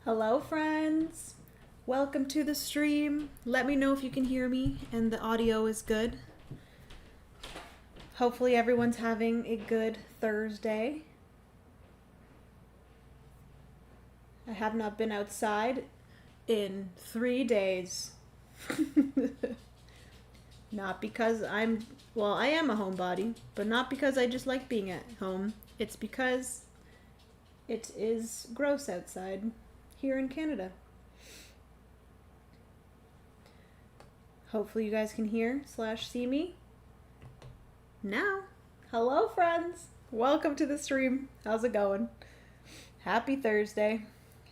Hello friends! Welcome to the stream. Let me know if you can hear me and the audio is good. Hopefully everyone's having a good Thursday. I have not been outside in 3 days. Not because I am a homebody, but not because I just like being at home. It's because it is gross outside here in Canada. Hopefully you guys can hear / see me now. Hello friends! Welcome to the stream. How's it going? Happy Thursday.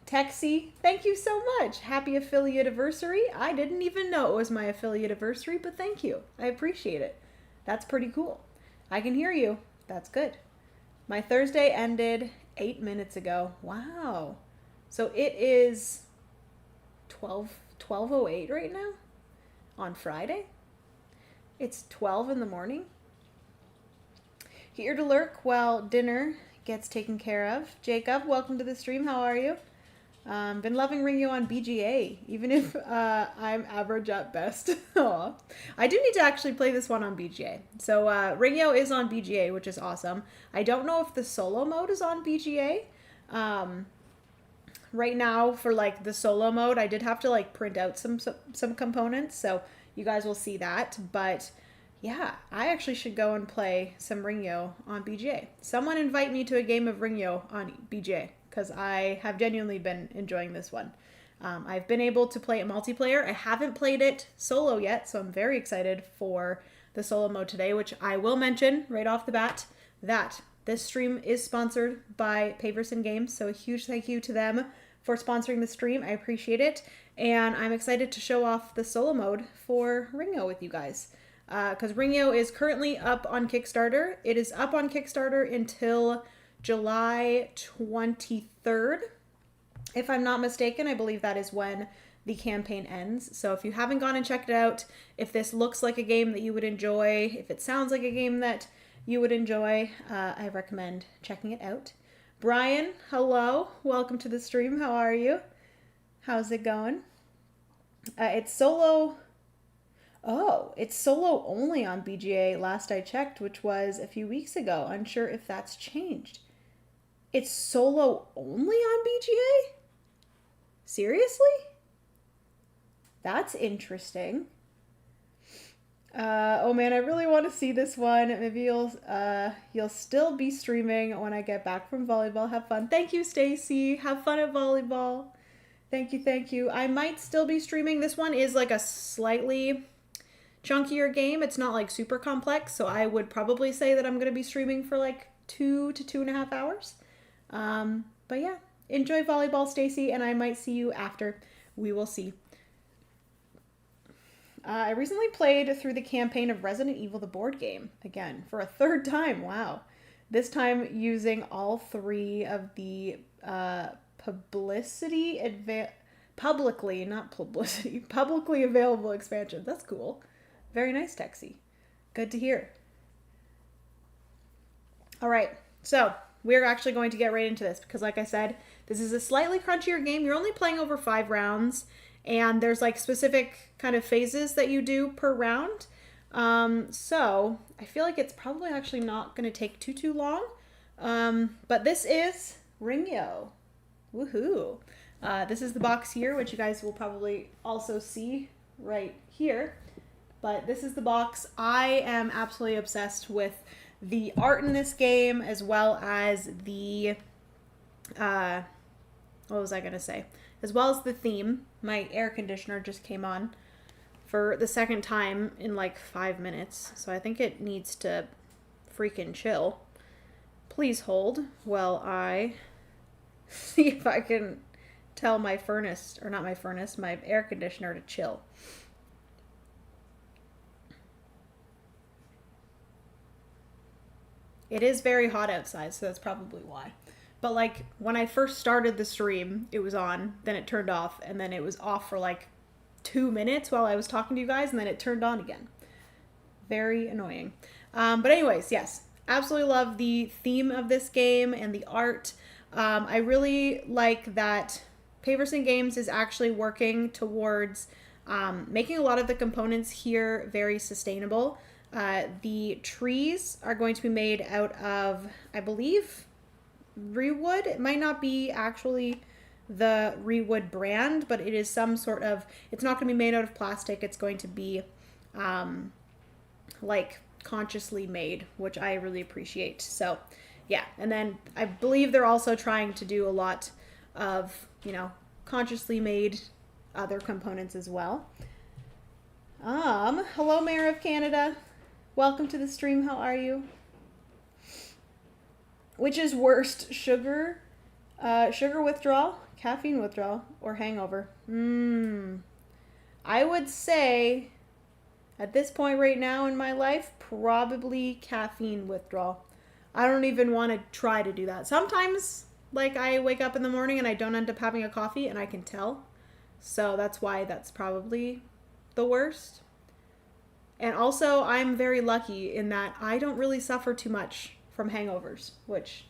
Texie, thank you so much. Happy affiliate anniversary. I didn't even know it was my affiliate anniversary, but thank you. I appreciate it. That's pretty cool. I can hear you. That's good. My Thursday ended 8 minutes ago. Wow. So it is 12:08 right now on Friday. It's 12 in the morning. Here to lurk while dinner gets taken care of. Jacob, welcome to the stream. How are you? Been loving Ringyō on BGA, even if I'm average at best. Aw. I do need to actually play this one on BGA. So Ringyō is on BGA, which is awesome. I don't know if the solo mode is on BGA. Right now, for like the solo mode, I did have to like print out some components, so you guys will see that. But yeah, I actually should go and play some Ringyō on BGA. Someone invite me to a game of Ringyō on BGA, because I have genuinely been enjoying this one. I've been able to play it multiplayer. I haven't played it solo yet, so I'm very excited for the solo mode today, which I will mention right off the bat that this stream is sponsored by Paverson Games, so a huge thank you to them for sponsoring the stream. I appreciate it, and I'm excited to show off the solo mode for Ringyō with you guys. Because Ringyō is currently up on Kickstarter. It is up on Kickstarter until July 23rd. If I'm not mistaken, I believe that is when the campaign ends. So if you haven't gone and checked it out, if this looks like a game that you would enjoy, if it sounds like a game that you would enjoy, I recommend checking it out. Brian, hello. Welcome to the stream. How are you? How's it going? It's solo. Oh, it's solo only on BGA last I checked, which was a few weeks ago. Unsure if that's changed. It's solo only on BGA? Seriously? That's interesting. Oh man, I really want to see this one. Maybe you'll still be streaming when I get back from volleyball. Have fun. Thank you, Stacy. Have fun at volleyball. Thank you, thank you. I might still be streaming. This one is like a slightly chunkier game. It's not like super complex, so I would probably say that I'm going to be streaming for like 2 to 2.5 hours. But yeah, enjoy volleyball, Stacy, and I might see you after. We will see. I recently played through the campaign of Resident Evil, the board game, again, for a 3rd time. Wow. This time using all 3 of the publicly available expansions. That's cool. Very nice, Texie. Good to hear. All right, so we're actually going to get right into this because, like I said, this is a slightly crunchier game. You're only playing over 5 rounds. And there's like specific kind of phases that you do per round. So I feel like it's probably actually not going to take too long. But this is Ringyō. Woohoo. This is the box here, which you guys will probably also see right here. But this is the box. I am absolutely obsessed with the art in this game, as well as the, what was I going to say? As well as the theme. My air conditioner just came on for the 2nd time in like 5 minutes. So I think it needs to freaking chill. Please hold while I see if I can tell my furnace, or not my furnace, my air conditioner to chill. It is very hot outside, so that's probably why. But like when I first started the stream, it was on, then it turned off, and then it was off for like 2 minutes while I was talking to you guys, and then it turned on again. Very annoying. But anyways, yes, absolutely love the theme of this game and the art. I really like that Paverson Games is actually working towards making a lot of the components here very sustainable. The trees are going to be made out of, I believe, Rewood. It might not be actually the Rewood brand, but it is some sort of, it's not going to be made out of plastic. It's going to be like consciously made, which I really appreciate. So yeah, and then I believe they're also trying to do a lot of, you know, consciously made other components as well. Hello, Mayor of Canada. Welcome to the stream. How are you? Which is worst, sugar withdrawal, caffeine withdrawal, or hangover? I would say at this point right now in my life, probably caffeine withdrawal. I don't even want to try to do that. Sometimes, like, I wake up in the morning and I don't end up having a coffee and I can tell. So that's why that's probably the worst. And also, I'm very lucky in that I don't really suffer too much from hangovers, which,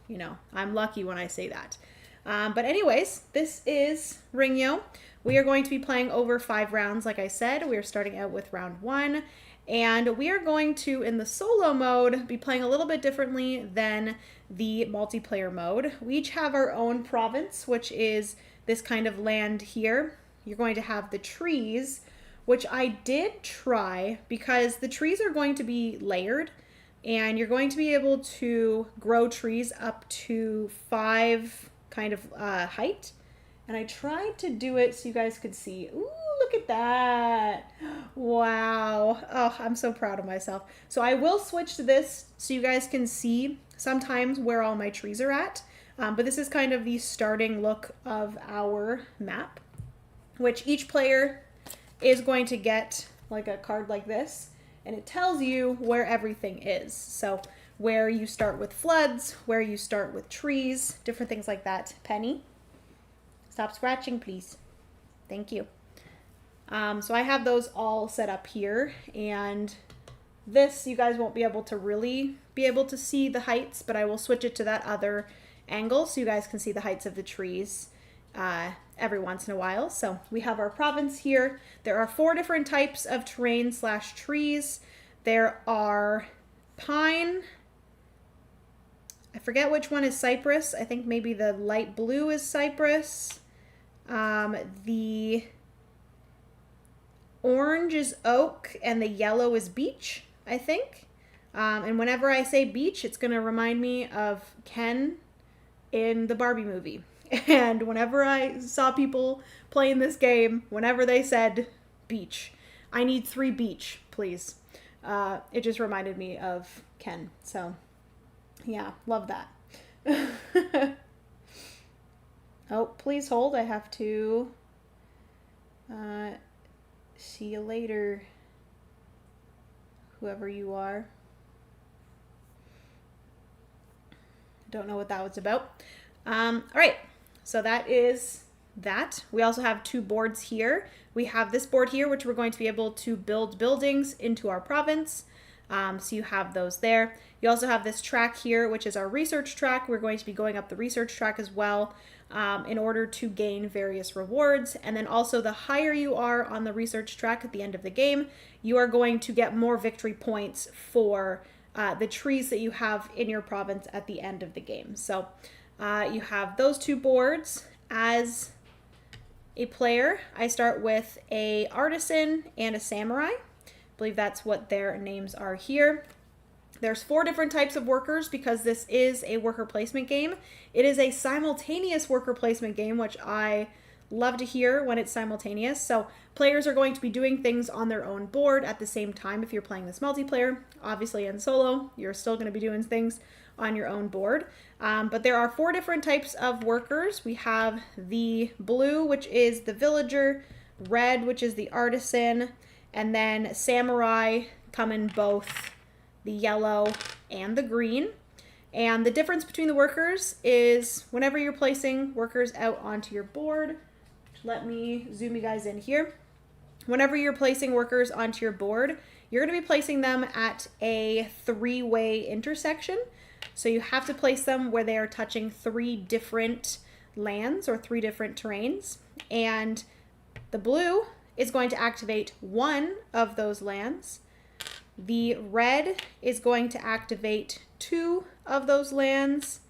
you know, I'm lucky when I say that. But anyways, this is Ringyō. We are going to be playing over 5 rounds, like I said. We are starting out with round 1. And we are going to, in the solo mode, be playing a little bit differently than the multiplayer mode. We each have our own province, which is this kind of land here. You're going to have the trees, which I did try because the trees are going to be layered and you're going to be able to grow trees up to 5 kind of height. And I tried to do it so you guys could see. Ooh, look at that. Wow. Oh, I'm so proud of myself. So I will switch to this so you guys can see sometimes where all my trees are at. But this is kind of the starting look of our map, which each player is going to get like a card like this. And it tells you where everything is. So where you start with floods, where you start with trees, different things like that. Penny, stop scratching, please. Thank you. So I have those all set up here. And this, you guys won't be able to really be able to see the heights, but I will switch it to that other angle so you guys can see the heights of the trees every once in a while. So we have our province here. There are 4 different types of terrain / trees. There are pine. I forget which one is cypress. I think maybe the light blue is cypress. The orange is oak and the yellow is beech, I think. And whenever I say beech, it's going to remind me of Ken in the Barbie movie. And whenever I saw people playing this game, whenever they said beach, I need 3 beach, please. It just reminded me of Ken. So, yeah, love that. Oh, please hold. I have to see you later, whoever you are. Don't know what that was about. All right. So that is that. We also have 2 boards here. We have this board here, which we're going to be able to build buildings into our province. So you have those there. You also have this track here, which is our research track. We're going to be going up the research track as well in order to gain various rewards. And then also the higher you are on the research track at the end of the game, you are going to get more victory points for the trees that you have in your province at the end of the game. So you have those 2 boards. As a player, I start with a artisan and a samurai. I believe that's what their names are here. There's 4 different types of workers because this is a worker placement game. It is a simultaneous worker placement game, which I love to hear when it's simultaneous. So players are going to be doing things on their own board at the same time if you're playing this multiplayer. Obviously in solo, you're still going to be doing things on your own board. But there are 4 different types of workers. We have the blue, which is the villager, red, which is the artisan, and then samurai come in both the yellow and the green. And the difference between the workers is whenever you're placing workers out onto your board, let me zoom you guys in here. Whenever you're placing workers onto your board, you're going to be placing them at a 3-way intersection. So you have to place them where they are touching 3 different lands or 3 different terrains, and the blue is going to activate 1 of those lands. The red is going to activate 2 of those lands.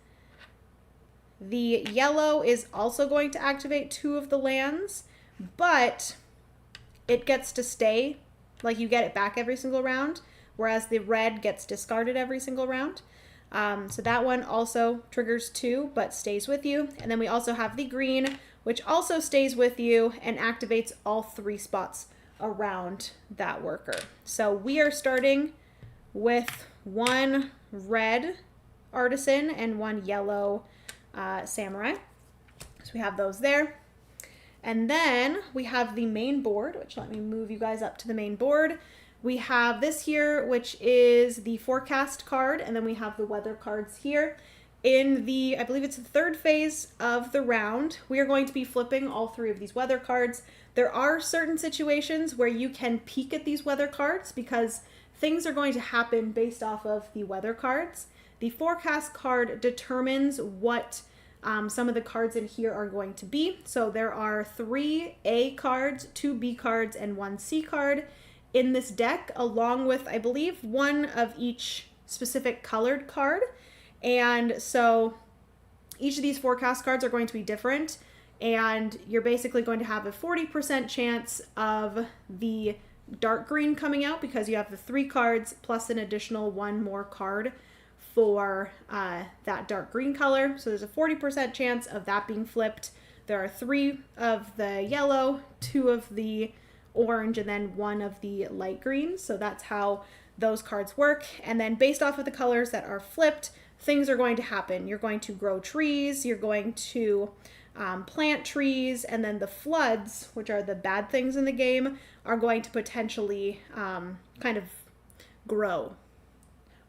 The yellow is also going to activate 2 of the lands, but it gets to stay, like you get it back every single round, whereas the red gets discarded every single round. So that one also triggers 2, but stays with you. And then we also have the green, which also stays with you and activates all 3 spots around that worker. So we are starting with 1 red artisan and 1 yellow samurai. So we have those there. And then we have the main board, which let me move you guys up to the main board. We have this here, which is the forecast card, and then we have the weather cards here. In the, I believe it's the 3rd phase of the round, we are going to be flipping all 3 of these weather cards. There are certain situations where you can peek at these weather cards because things are going to happen based off of the weather cards. The forecast card determines what some of the cards in here are going to be. So there are 3 A cards, 2 B cards, and 1 C card in this deck, along with, I believe, 1 of each specific colored card. And so each of these forecast cards are going to be different, and you're basically going to have a 40% chance of the dark green coming out because you have the 3 cards plus an additional 1 more card for that dark green color. So there's a 40% chance of that being flipped. There are 3 of the yellow, 2 of the orange, and then 1 of the light green. So that's how those cards work. And then based off of the colors that are flipped, things are going to happen. You're going to grow trees, you're going to plant trees, and then the floods, which are the bad things in the game, are going to potentially kind of grow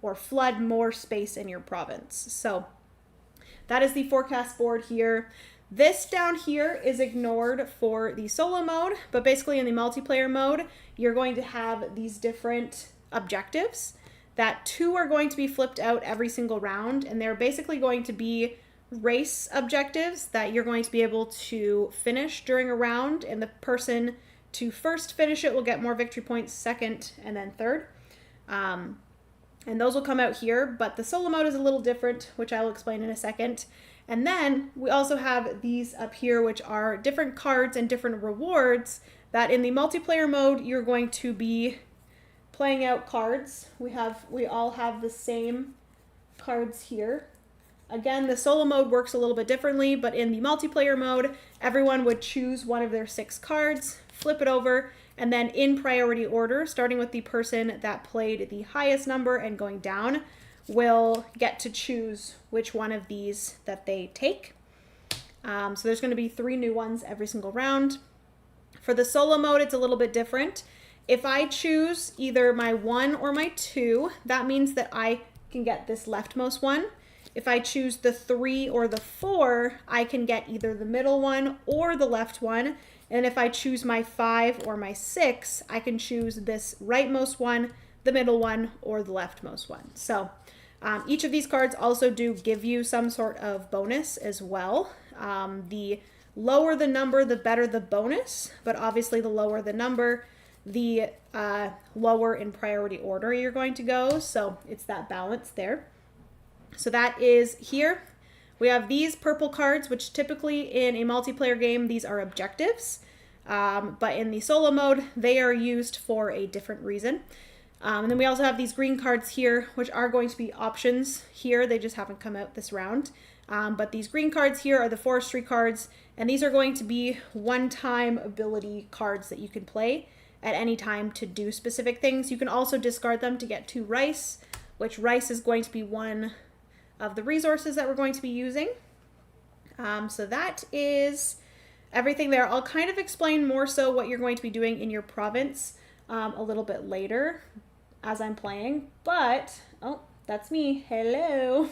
or flood more space in your province. So that is the forecast board here. This down here is ignored for the solo mode, but basically in the multiplayer mode, you're going to have these different objectives that 2 are going to be flipped out every single round, and they're basically going to be race objectives that you're going to be able to finish during a round, and the person to first finish it will get more victory points, second, and then third. And those will come out here, but the solo mode is a little different, which I will explain in a second. And then we also have these up here, which are different cards and different rewards that in the multiplayer mode, you're going to be playing out cards. We all have the same cards here. Again, the solo mode works a little bit differently, but in the multiplayer mode, everyone would choose one of their 6 cards, flip it over, and then in priority order, starting with the person that played the highest number and going down, will get to choose which one of these that they take. So there's going to be 3 new ones every single round. For the solo mode, it's a little bit different. If I choose either my 1 or my 2, that means that I can get this leftmost one. If I choose the 3 or the 4, I can get either the middle one or the left one. And if I choose my 5 or my 6, I can choose this rightmost one, the middle one, or the leftmost one. So each of these cards also do give you some sort of bonus as well. The lower the number, the better the bonus, but obviously the lower the number, the lower in priority order you're going to go. So it's that balance there. So that is here. We have these purple cards, which typically in a multiplayer game, these are objectives. But in the solo mode, they are used for a different reason. And then we also have these green cards here, which are going to be options here. They just haven't come out this round. But these green cards here are the forestry cards, and these are going to be one-time ability cards that you can play at any time to do specific things. You can also discard them to get 2 rice, which rice is going to be one of the resources that we're going to be using. So that is everything there. I'll kind of explain more so what you're going to be doing in your province a little bit later as I'm playing, but, oh, that's me. Hello.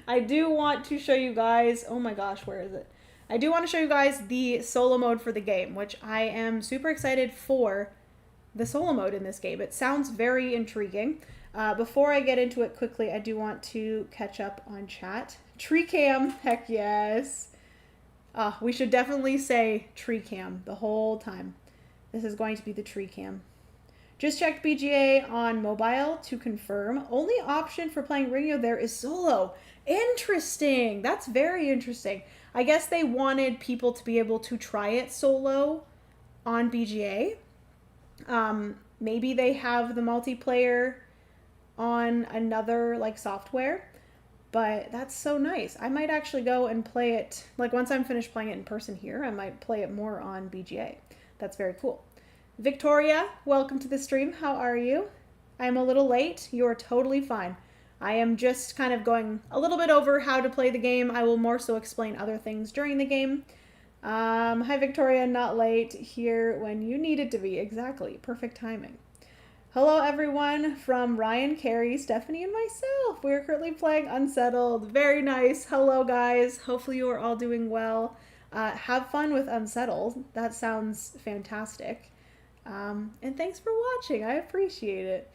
I do want to show you guys, oh my gosh, where is it? I do want to show you guys the solo mode for the game, which I am super excited for the solo mode in this game. It sounds very intriguing. Before I get into it quickly, I do want to catch up on chat Tree cam, heck yes. We should definitely say tree cam the whole time. This is going to be the tree cam. Just checked BGA on mobile to confirm. Only option for playing Ringyō there is solo. Interesting. That's very interesting. I guess they wanted people to be able to try it solo on BGA. Maybe they have the multiplayer on another like software, but that's so nice. I might actually go and play it, like once I'm finished playing it in person here, I might play it more on BGA. That's very cool. Victoria, welcome to the stream. How are you? I'm a little late. You're totally fine. I am just kind of going a little bit over how to play the game. I will more so explain other things during the game. Hi Victoria, not late, here when you needed to be. Exactly, perfect timing. Hello everyone from Ryan, Carrie, Stephanie, and myself. We're currently playing Unsettled. Very nice. Hello guys. Hopefully you are all doing well. Have fun with Unsettled. That sounds fantastic. And thanks for watching. I appreciate it.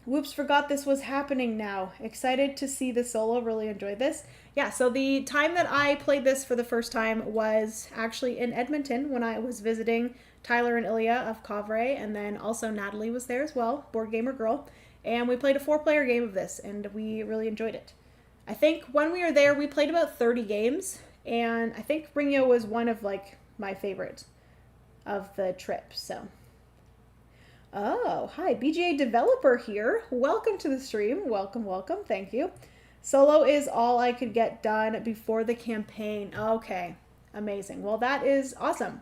Whoops, forgot this was happening now. Excited to see the solo. Really enjoyed this. Yeah, so the time that I played this for the first time was actually in Edmonton when I was visiting Tyler and Ilya of Kavre, and then also Natalie was there as well, Board Gamer Girl. And we played a 4-player game of this, and we really enjoyed it. I think when we were there, we played about 30 games, and I think Ringyō was one of like my favorites of the trip, so. Oh, hi, BGA developer here. Welcome to the stream. Welcome, welcome. Thank you. Solo is all I could get done before the campaign. Okay, amazing. Well, that is awesome.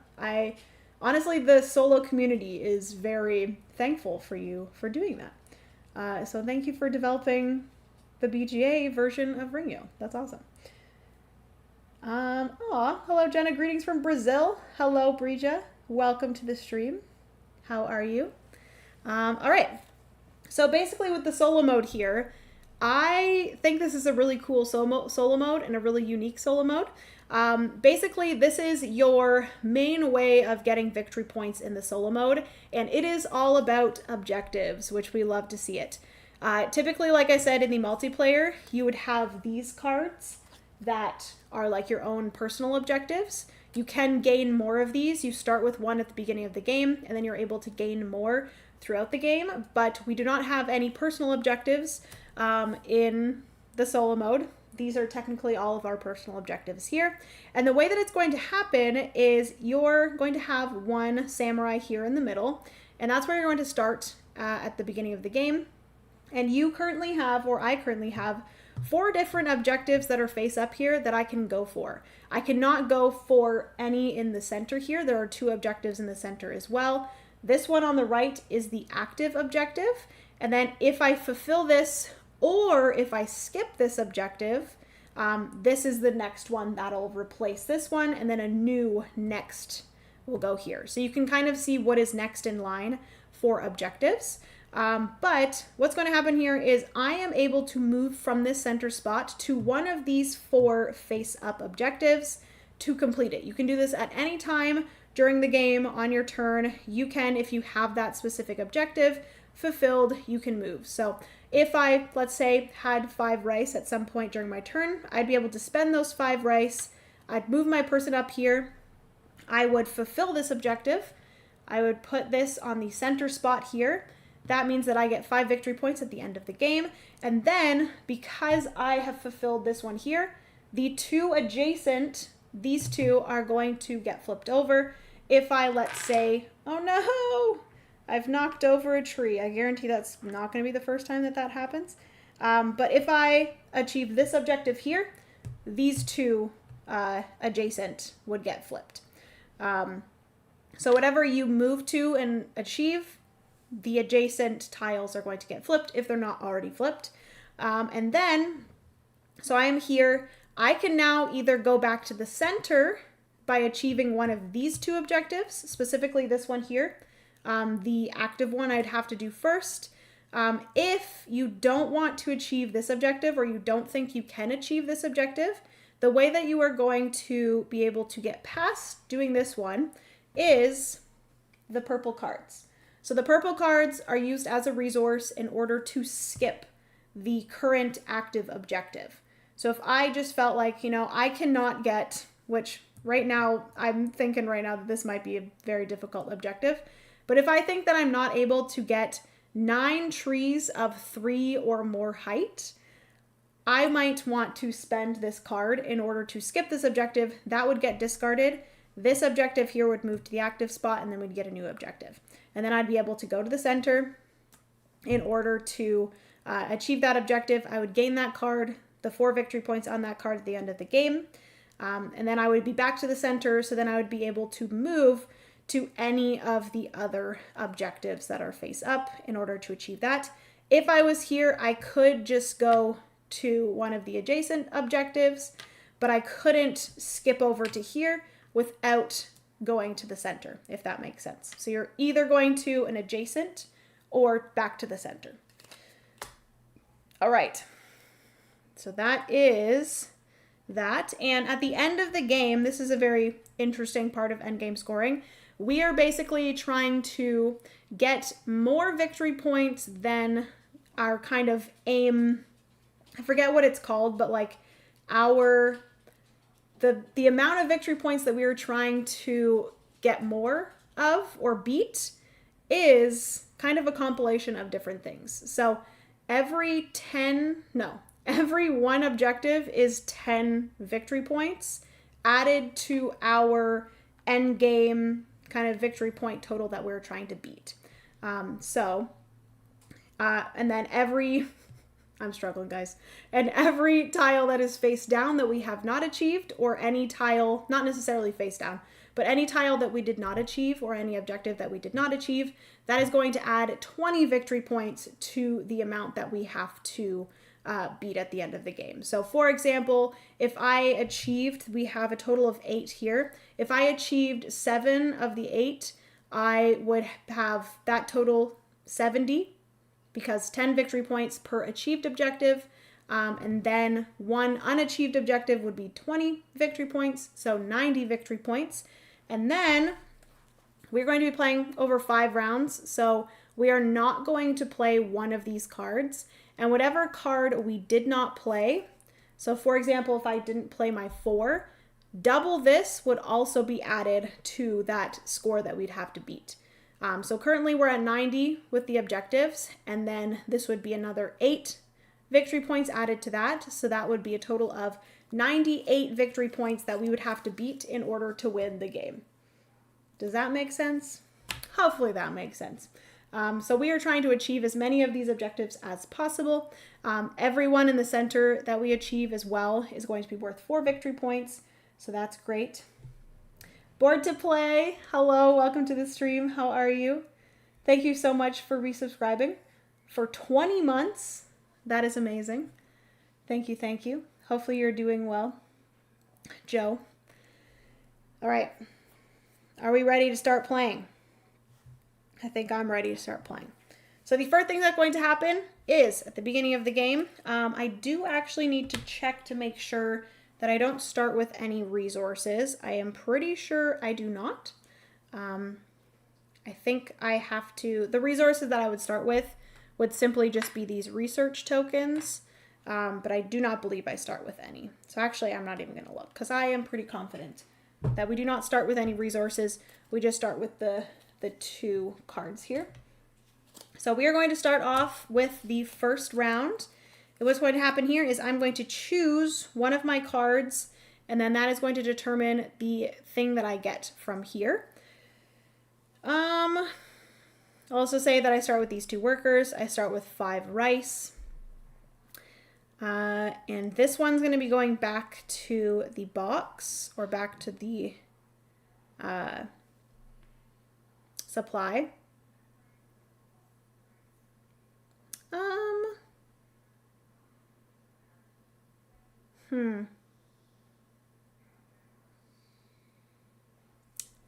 Honestly, the solo community is very thankful for you for doing that. So thank you for developing the BGA version of Ringyō. That's awesome. Hello, Jenna. Greetings from Brazil. Hello, Brija. Welcome to the stream. How are you? All right. So basically with the solo mode here, I think this is a really cool solo mode and a really unique solo mode. Basically, this is your main way of getting victory points in the solo mode, and it is all about objectives, which we love to see it. Typically, like I said, in the multiplayer, you would have these cards that are like your own personal objectives. You can gain more of these. You start with one at the beginning of the game, and then you're able to gain more throughout the game, but we do not have any personal objectives in the solo mode. These are technically all of our personal objectives here. And the way that it's going to happen is you're going to have one samurai here in the middle, and that's where you're going to start at the beginning of the game. And you currently have, or I currently have, 4 different objectives that are face up here that I can go for. I cannot go for any in the center here. There are 2 objectives in the center as well. This one on the right is the active objective. And then if I fulfill this, or if I skip this objective, this is the next one that'll replace this one, and then a new next will go here. So you can kind of see what is next in line for objectives. But what's going to happen here is I am able to move from this center spot to one of these 4 face-up objectives to complete it. You can do this at any time during the game on your turn. You can, if you have that specific objective fulfilled, you can move. So if I, let's say, had 5 rice at some point during my turn, I'd be able to spend those 5 rice. I'd move my person up here. I would fulfill this objective. I would put this on the center spot here. That means that I get 5 victory points at the end of the game. And then, because I have fulfilled this one here, the 2 adjacent, these 2 are going to get flipped over. If I, let's say, oh no, I've knocked over a tree. I guarantee that's not going to be the first time that that happens. But if I achieve this objective here, these 2 adjacent would get flipped. So whatever you move to and achieve, the adjacent tiles are going to get flipped if they're not already flipped. And then, so I am here. I can now either go back to the center by achieving one of these 2 objectives, specifically this one here. The active one I'd have to do first. If you don't want to achieve this objective, or you don't think you can achieve this objective, the way that you are going to be able to get past doing this one is the purple cards. So the purple cards are used as a resource in order to skip the current active objective. So if I just felt like, you know, I cannot get, which right now, I'm thinking right now that this might be a very difficult objective, but if I think that I'm not able to get 9 trees of 3 or more height, I might want to spend this card in order to skip this objective. That would get discarded. This objective here would move to the active spot, and then we'd get a new objective. And then I'd be able to go to the center in order to achieve that objective. I would gain that card, the 4 victory points on that card at the end of the game. And then I would be back to the center, so then I would be able to move to any of the other objectives that are face up in order to achieve that. If I was here, I could just go to one of the adjacent objectives, but I couldn't skip over to here without going to the center, if that makes sense. So you're either going to an adjacent or back to the center. All right, so that is that. And at the end of the game, this is a very interesting part of endgame scoring. We are basically trying to get more victory points than our kind of aim. I forget what it's called, but like the amount of victory points that we are trying to get more of or beat is kind of a compilation of different things. So every one objective is 10 victory points added to our end game kind of victory point total that we're trying to beat. And then I'm struggling, guys. And every tile that is face down that we have not achieved, or any tile, not necessarily face down, but any tile that we did not achieve or any objective that we did not achieve, that is going to add 20 victory points to the amount that we have to beat at the end of the game. So for example, if I achieved, we have a total of 8 here. If I achieved 7 of the 8, I would have that total 70, because 10 victory points per achieved objective, and then 1 unachieved objective would be 20 victory points, so 90 victory points. And then we're going to be playing over 5 rounds, so we are not going to play one of these cards, and whatever card we did not play, so for example, if I didn't play my 4, double this would also be added to that score that we'd have to beat. So currently we're at 90 with the objectives, and then this would be another 8 victory points added to that. So that would be a total of 98 victory points that we would have to beat in order to win the game. Does that make sense? Hopefully that makes sense. So we are trying to achieve as many of these objectives as possible. Everyone in the center that we achieve as well is going to be worth 4 victory points. So that's great. Bored to play. Hello, welcome to the stream. How are you? Thank you so much for resubscribing for 20 months. That is amazing. Thank you, thank you. Hopefully you're doing well. Joe. All right. Are we ready to start playing? I think I'm ready to start playing. So the first thing that's going to happen is at the beginning of the game, I do actually need to check to make sure that I don't start with any resources. I am pretty sure I do not. I think I have to, the resources that I would start with would simply just be these research tokens, but I do not believe I start with any. So actually I'm not even gonna look, because I am pretty confident that we do not start with any resources. We just start with the 2 cards here. So we are going to start off with the first round. And what's going to happen here is I'm going to choose one of my cards, and then that is going to determine the thing that I get from here. I'll also say that I start with these 2 workers. I start with 5 rice. And this one's going to be going back to the box, or back to the supply.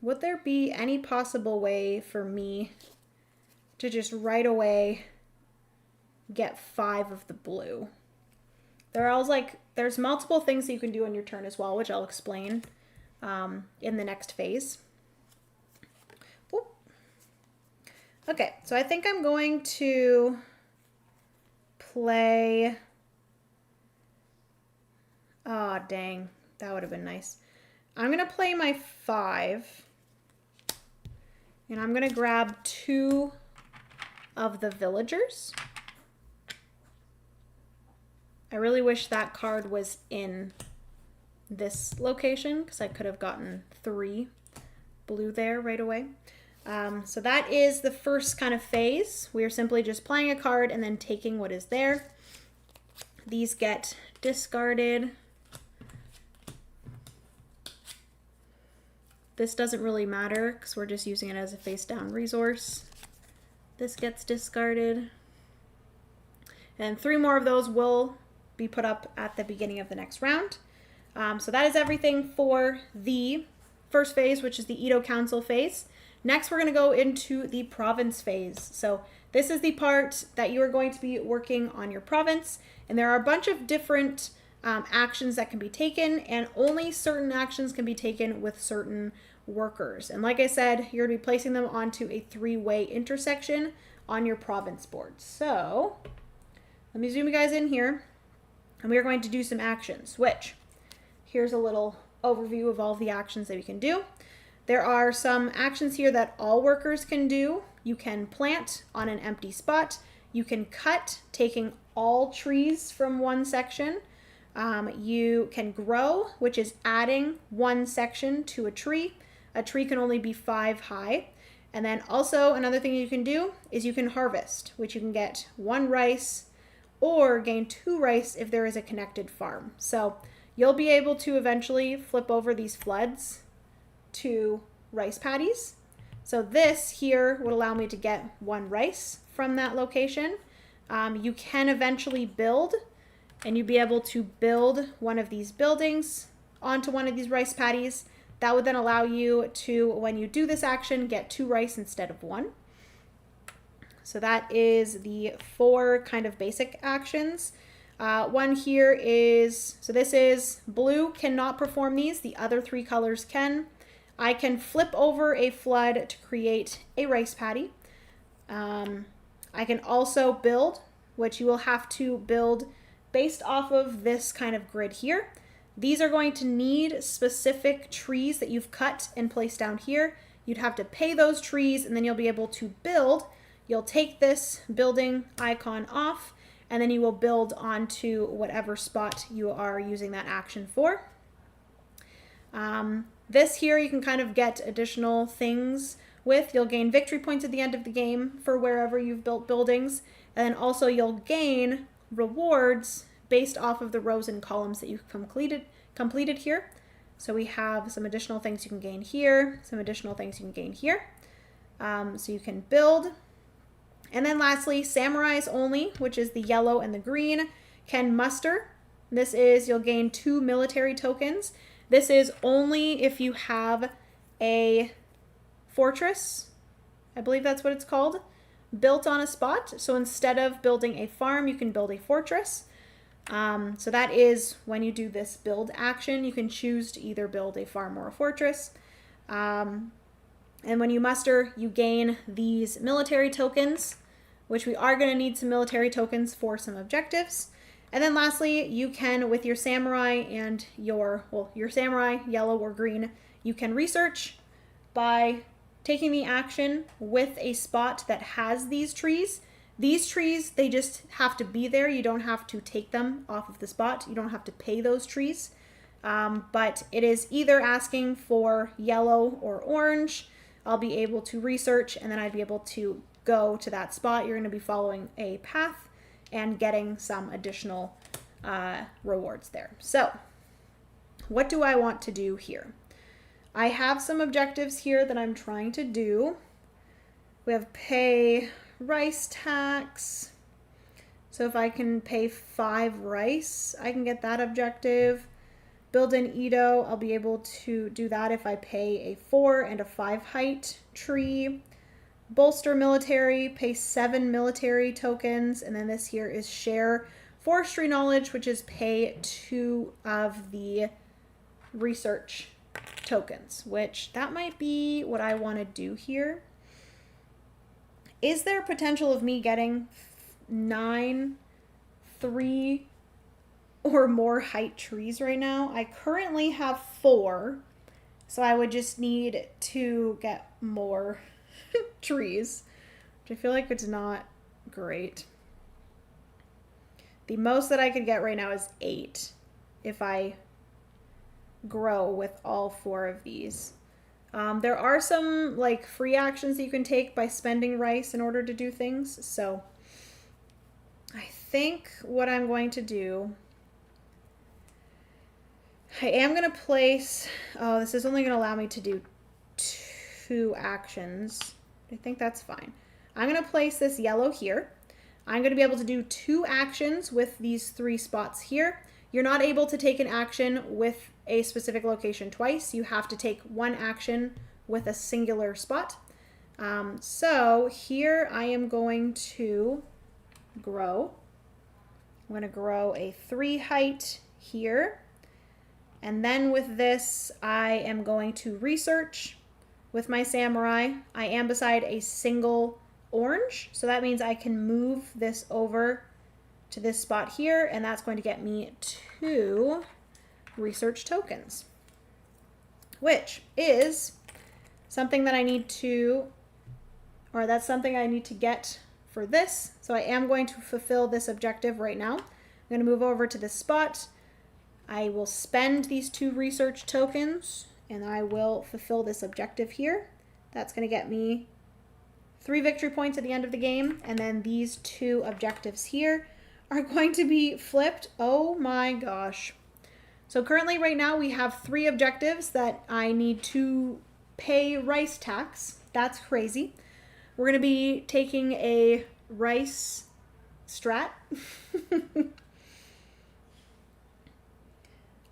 Would there be any possible way for me to just right away get 5 of the blue? There's multiple things that you can do on your turn as well, which I'll explain in the next phase. Oop. Okay, so I think I'm going to play Oh, dang. That would have been nice. I'm going to play my 5. And I'm going to grab 2 of the villagers. I really wish that card was in this location because I could have gotten 3 blue there right away. So that is the first kind of phase. We are simply just playing a card and then taking what is there. These get discarded. This doesn't really matter because we're just using it as a face down resource. This gets discarded. And 3 more of those will be put up at the beginning of the next round. So that is everything for the first phase, which is the Edo Council phase. Next, we're going to go into the province phase. So this is the part that you are going to be working on your province. And there are a bunch of different actions that can be taken, and only certain actions can be taken with certain workers. And like I said, you're going to be placing them onto a 3-way intersection on your province board. So let me zoom you guys in here, and we are going to do some actions, which here's a little overview of all of the actions that we can do. There are some actions here that all workers can do. You can plant on an empty spot. You can cut, taking all trees from one section. You can grow, which is adding 1 section to a tree. A tree can only be 5 high. And then also another thing you can do is you can harvest, which you can get 1 rice or gain 2 rice if there is a connected farm. So you'll be able to eventually flip over these floods to rice paddies. So this here would allow me to get 1 rice from that location. You can eventually build, and you'd be able to build one of these buildings onto one of these rice paddies. That would then allow you to, when you do this action, get 2 rice instead of 1. So that is the 4 kind of basic actions. One here is, so this is blue cannot perform these. The other 3 colors can. I can flip over a flood to create a rice paddy. I can also build, which you will have to build based off of this kind of grid here. These are going to need specific trees that you've cut and placed down here. You'd have to pay those trees, and then you'll be able to build. You'll take this building icon off, and then you will build onto whatever spot you are using that action for. This here you can kind of get additional things with. You'll gain victory points at the end of the game for wherever you've built buildings. And then also you'll gain rewards based off of the rows and columns that you've completed here. So we have some additional things you can gain here, some additional things you can gain here. So you can build. And then lastly, samurais only, which is the yellow and the green, can muster. This is, you'll gain 2 military tokens. This is only if you have a fortress, I believe that's what it's called, built on a spot. So instead of building a farm, you can build a fortress. So that is when you do this build action, you can choose to either build a farm or a fortress. And when you muster, you gain these military tokens, which we are going to need some military tokens for some objectives. And then lastly, you can, with your samurai and your samurai, yellow or green, you can research by taking the action with a spot that has these trees. These trees, they just have to be there. You don't have to take them off of the spot. You don't have to pay those trees. But it is either asking for yellow or orange. I'll be able to research, and then I'd be able to go to that spot. You're going to be following a path and getting some additional rewards there. So what do I want to do here? I have some objectives here that I'm trying to do. We have pay rice tax. So if I can pay 5 rice, I can get that objective. Build an Edo, I'll be able to do that if I pay a 4 and a 5 height tree. Bolster military, pay 7 military tokens. And then this here is share forestry knowledge, which is pay 2 of the research tokens, which that might be what I want to do here. Is there potential of me getting 9, 3 or more height trees right now. I currently have 4, so I would just need to get more trees, which I feel like it's not great. The most that I could get right now is 8 if I grow with all 4 of these. There are some like free actions that you can take by spending rice in order to do things. So I think what I'm going to do, I am going to place, oh, this is only going to allow me to do 2 actions. I think that's fine. I'm going to place this yellow here. I'm going to be able to do 2 actions with these 3 spots here. You're not able to take an action with a specific location twice. You have to take 1 action with a singular spot. So here I am going to grow. I'm going to grow a 3 height here. And then with this, I am going to research with my samurai. I am beside a single orange, so that means I can move this over to this spot here, and that's going to get me 2 research tokens, which is something that I need to, or that's something I need to get for this. So I am going to fulfill this objective right now. I'm going to move over to this spot. I will spend these 2 research tokens, and I will fulfill this objective here. That's going to get me 3 victory points at the end of the game, and then these 2 objectives here are going to be flipped. Oh my gosh. So currently right now we have 3 objectives that I need to pay rice tax. That's crazy. We're going to be taking a rice strat.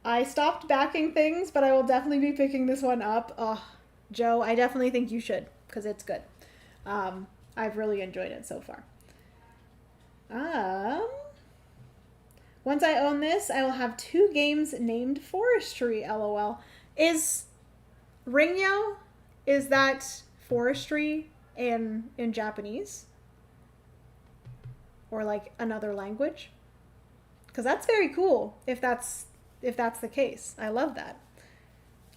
I stopped backing things, but I will definitely be picking this one up. Oh, Joe, I definitely think you should, because it's good. I've really enjoyed it so far. Once I own this, I will have 2 games named forestry, lol. Is Ringyō, is that forestry in Japanese? Or like another language? Because that's very cool if that's the case. I love that.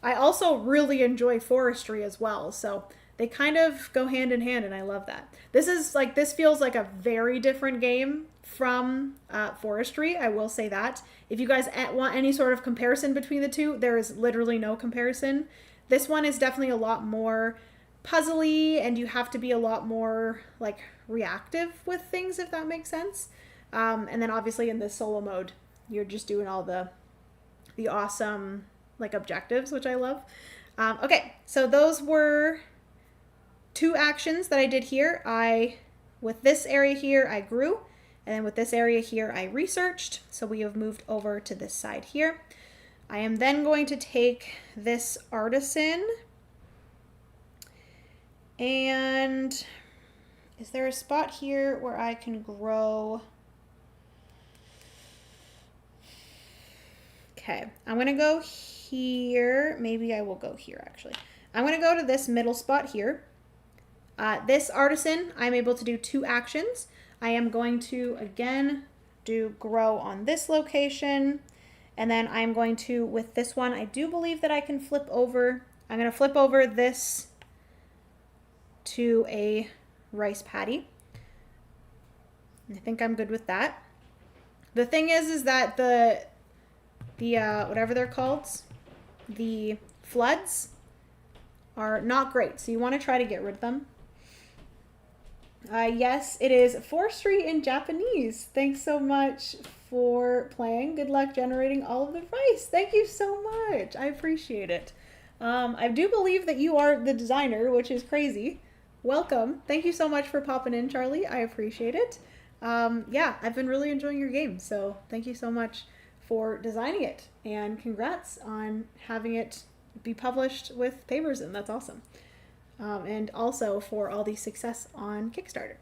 I also really enjoy forestry as well, so they kind of go hand in hand, and I love that. This feels like a very different game from forestry, I will say that. If you guys want any sort of comparison between the two, there is literally no comparison. This one is definitely a lot more puzzly, and you have to be a lot more like reactive with things, if that makes sense. And then obviously in this solo mode, you're just doing all the awesome like objectives, which I love. Okay, so those were 2 actions that I did here. With this area here, I grew, and then with this area here, I researched. So we have moved over to this side here. I am then going to take this artisan, and is there a spot here where I can grow? Okay, I'm gonna go here. Maybe I will go here actually. I'm gonna go to this middle spot here. This artisan, I'm able to do 2 actions. I am going to, again, do grow on this location. And then I'm going to, with this one, I do believe that I can flip over. I'm going to flip over this to a rice paddy. I think I'm good with that. The thing is that the whatever they're called, the floods are not great. So you want to try to get rid of them. Yes, it is forestry in Japanese. Thanks so much for playing. Good luck generating all of the rice. Thank you so much. I appreciate it. I do believe that you are the designer, which is crazy. Welcome. Thank you so much for popping in, Charlie. I appreciate it. Yeah, I've been really enjoying your game, so thank you so much for designing it. And congrats on having it be published with Paverson. That's awesome. And also for all the success on Kickstarter.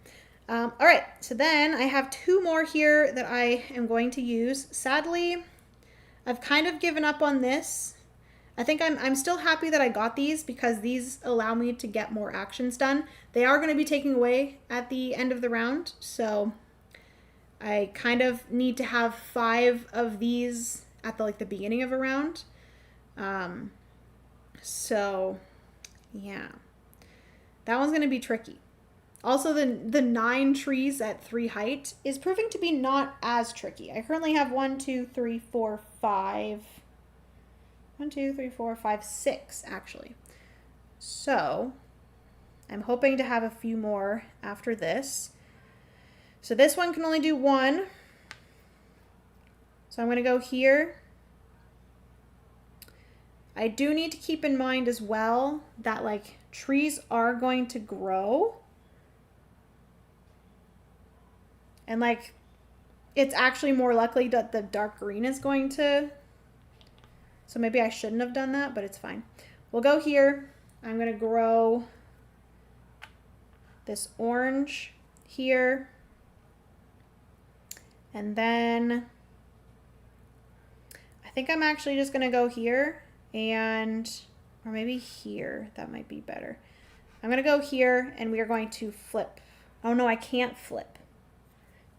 All right, so then I have 2 more here that I am going to use. Sadly, I've kind of given up on this. I think I'm still happy that I got these because these allow me to get more actions done. They are going to be taken away at the end of the round, so I kind of need to have 5 of these at the beginning of a round. So yeah, that one's going to be tricky. Also, the 9 trees at 3 height is proving to be not as tricky. I currently have 1, 2, 3, 4, 5. 1, 2, 3, 4, 5, 6 actually. So I'm hoping to have a few more after this. So this one can only do 1. So I'm going to go here. I do need to keep in mind as well that like trees are going to grow. And like, it's actually more likely that the dark green is going to, so maybe I shouldn't have done that, but it's fine. We'll go here. I'm going to grow this orange here. And then I think I'm actually just going to go here and, or maybe here. That might be better. I'm going to go here and we are going to flip. Oh no, I can't flip.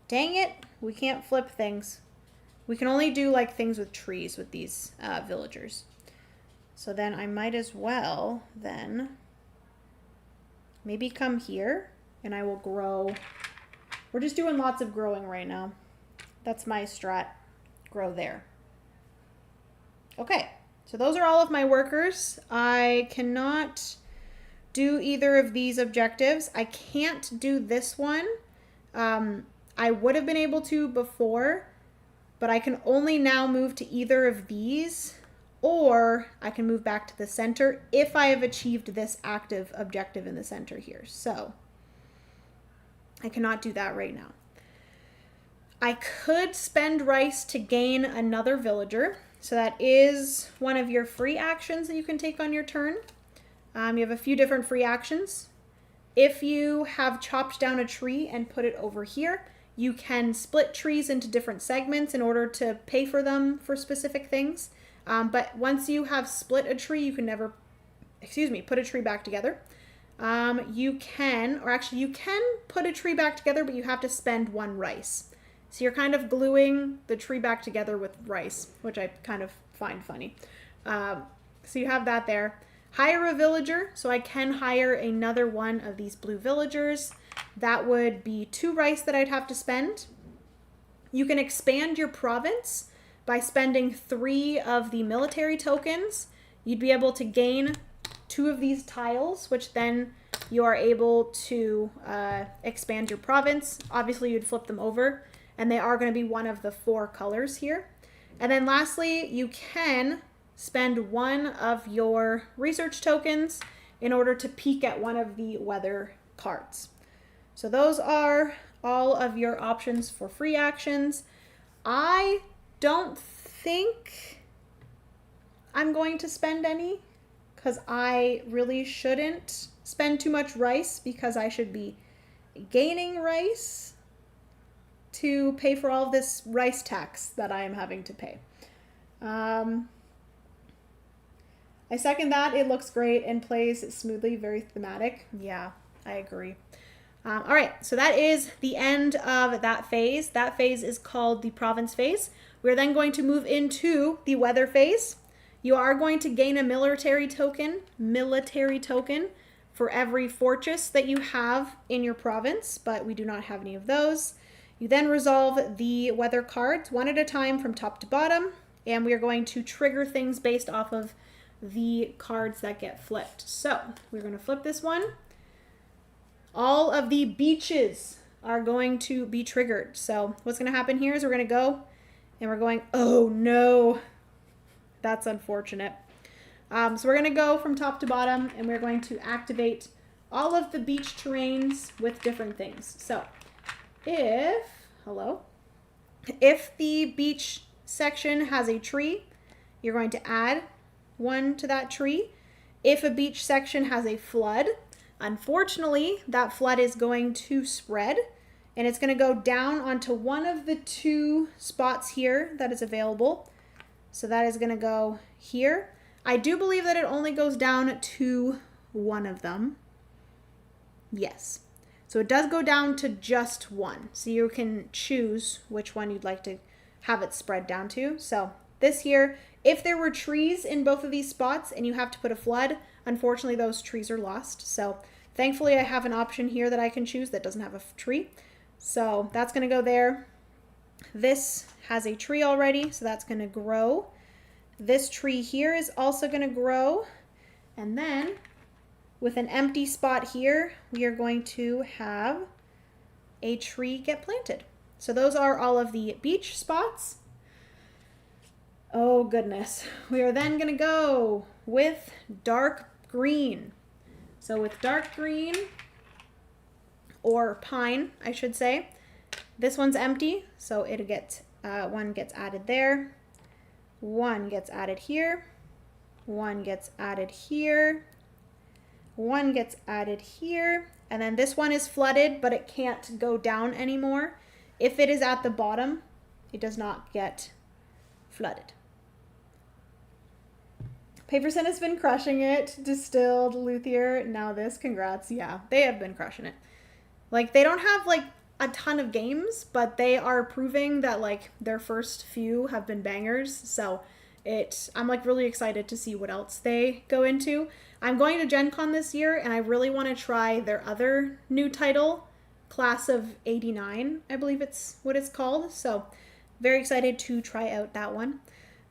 Dang it, we can't flip things. We can only do like things with trees with these villagers. So then I might as well then maybe come here and I will grow. We're just doing lots of growing right now. That's my strat. Grow there. Okay, so those are all of my workers. I cannot do either of these objectives. I can't do this one. I would have been able to before, but I can only now move to either of these, or I can move back to the center if I have achieved this active objective in the center here. So I cannot do that right now. I could spend rice to gain another villager. So that is one of your free actions that you can take on your turn. You have a few different free actions. If you have chopped down a tree and put it over here, you can split trees into different segments in order to pay for them for specific things. But once you have split a tree, you can never, put a tree back together. You can put a tree back together, but you have to spend 1 rice. So you're kind of gluing the tree back together with rice, which I kind of find funny. So you have that there. Hire a villager. So I can hire another one of these blue villagers. That would be 2 rice that I'd have to spend. You can expand your province by spending 3 of the military tokens. You'd be able to gain 2 of these tiles, which then you are able to expand your province. Obviously, you'd flip them over, and they are going to be one of the 4 colors here. And then lastly, you can spend 1 of your research tokens in order to peek at one of the weather cards. So those are all of your options for free actions. I don't think I'm going to spend any because I really shouldn't spend too much rice because I should be gaining rice to pay for all of this rice tax that I am having to pay. I second that. It looks great and plays smoothly, very thematic. Yeah, I agree. All right, so that is the end of that phase. That phase is called the province phase. We're then going to move into the weather phase. You are going to gain a military token for every fortress that you have in your province, but we do not have any of those. You then resolve the weather cards 1 at a time from top to bottom, and we are going to trigger things based off of the cards that get flipped. So we're going to flip this one. All of the beaches are going to be triggered. So what's going to happen here is we're going to go and we're going, oh no, that's unfortunate. So we're going to go from top to bottom and we're going to activate all of the beach terrains with different things. So if the beach section has a tree, you're going to add 1 to that tree. If a beach section has a flood, unfortunately, that flood is going to spread and it's going to go down onto one of the 2 spots here that is available. So that is going to go here. I do believe that it only goes down to 1 of them. Yes. So it does go down to just one. So you can choose which one you'd like to have it spread down to. So this here, if there were trees in both of these spots and you have to put a flood, unfortunately those trees are lost. So thankfully I have an option here that I can choose that doesn't have a tree. So that's going to go there. This has a tree already, so that's going to grow. This tree here is also going to grow. And then with an empty spot here, we are going to have a tree get planted. So those are all of the beach spots. Oh goodness. We are then going to go with dark green. So with dark green, or pine, I should say, this one's empty, so it'll get one gets added there, one gets added here, one gets added here, one gets added here, and then this one is flooded, but it can't go down anymore. If it is at the bottom, it does not get flooded. Paverson has been crushing it. Distilled, Luthier, now this, congrats. Yeah, they have been crushing it. Like, they don't have, like, a ton of games, but they are proving that, like, their first few have been bangers. So I'm, like, really excited to see what else they go into. I'm going to Gen Con this year, and I really want to try their other new title, Class of 89, I believe it's what it's called. So very excited to try out that one.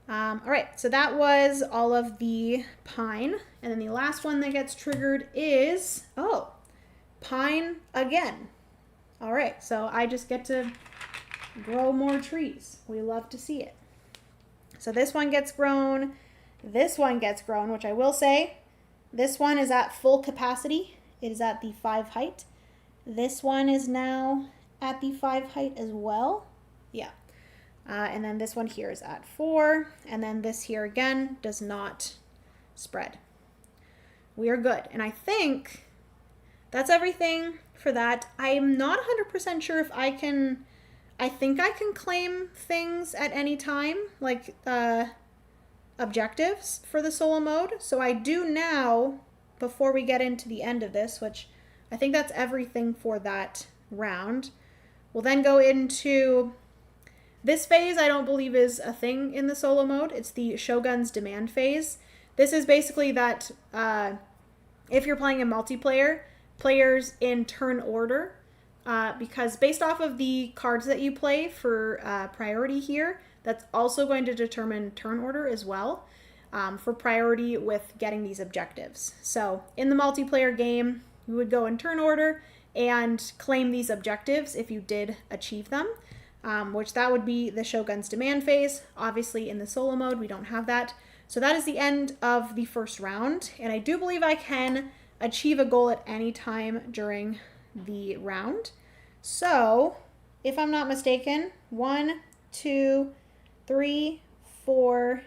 All right, so that was all of the pine. And then the last one that gets triggered is, pine again. All right, so I just get to grow more trees. We love to see it. So this one gets grown. This one gets grown, which I will say, this one is at full capacity. It is at the 5 height. This one is now at the 5 height as well. Yeah. And then this one here is at 4. And then this here again does not spread. We are good. And I think that's everything for that. I'm not 100% sure if I think I can claim things at any time, like objectives for the solo mode. So I do now, before we get into the end of this, which I think that's everything for that round. We'll then go into this phase. I don't believe is a thing in the solo mode. It's the Shogun's Demand phase. This is basically that if you're playing in multiplayer, players in turn order, because based off of the cards that you play for priority here, that's also going to determine turn order as well, for priority with getting these objectives. So in the multiplayer game, you would go in turn order and claim these objectives if you did achieve them, which that would be the Shogun's Demand phase. Obviously in the solo mode, we don't have that. So that is the end of the first round, and I do believe I can achieve a goal at any time during the round. So if I'm not mistaken, 1, 2, 3, 4,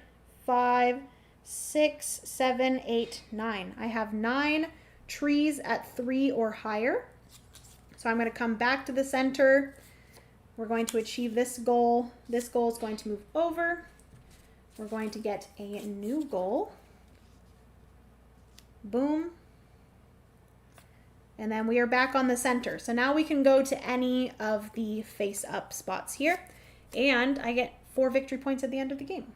5, 6, 7, 8, 9. I have 9 trees at 3 or higher. So I'm going to come back to the center. We're going to achieve this goal. This goal is going to move over. We're going to get a new goal. Boom. And then we are back on the center. So now we can go to any of the face up spots here. And I get 4 victory points at the end of the game.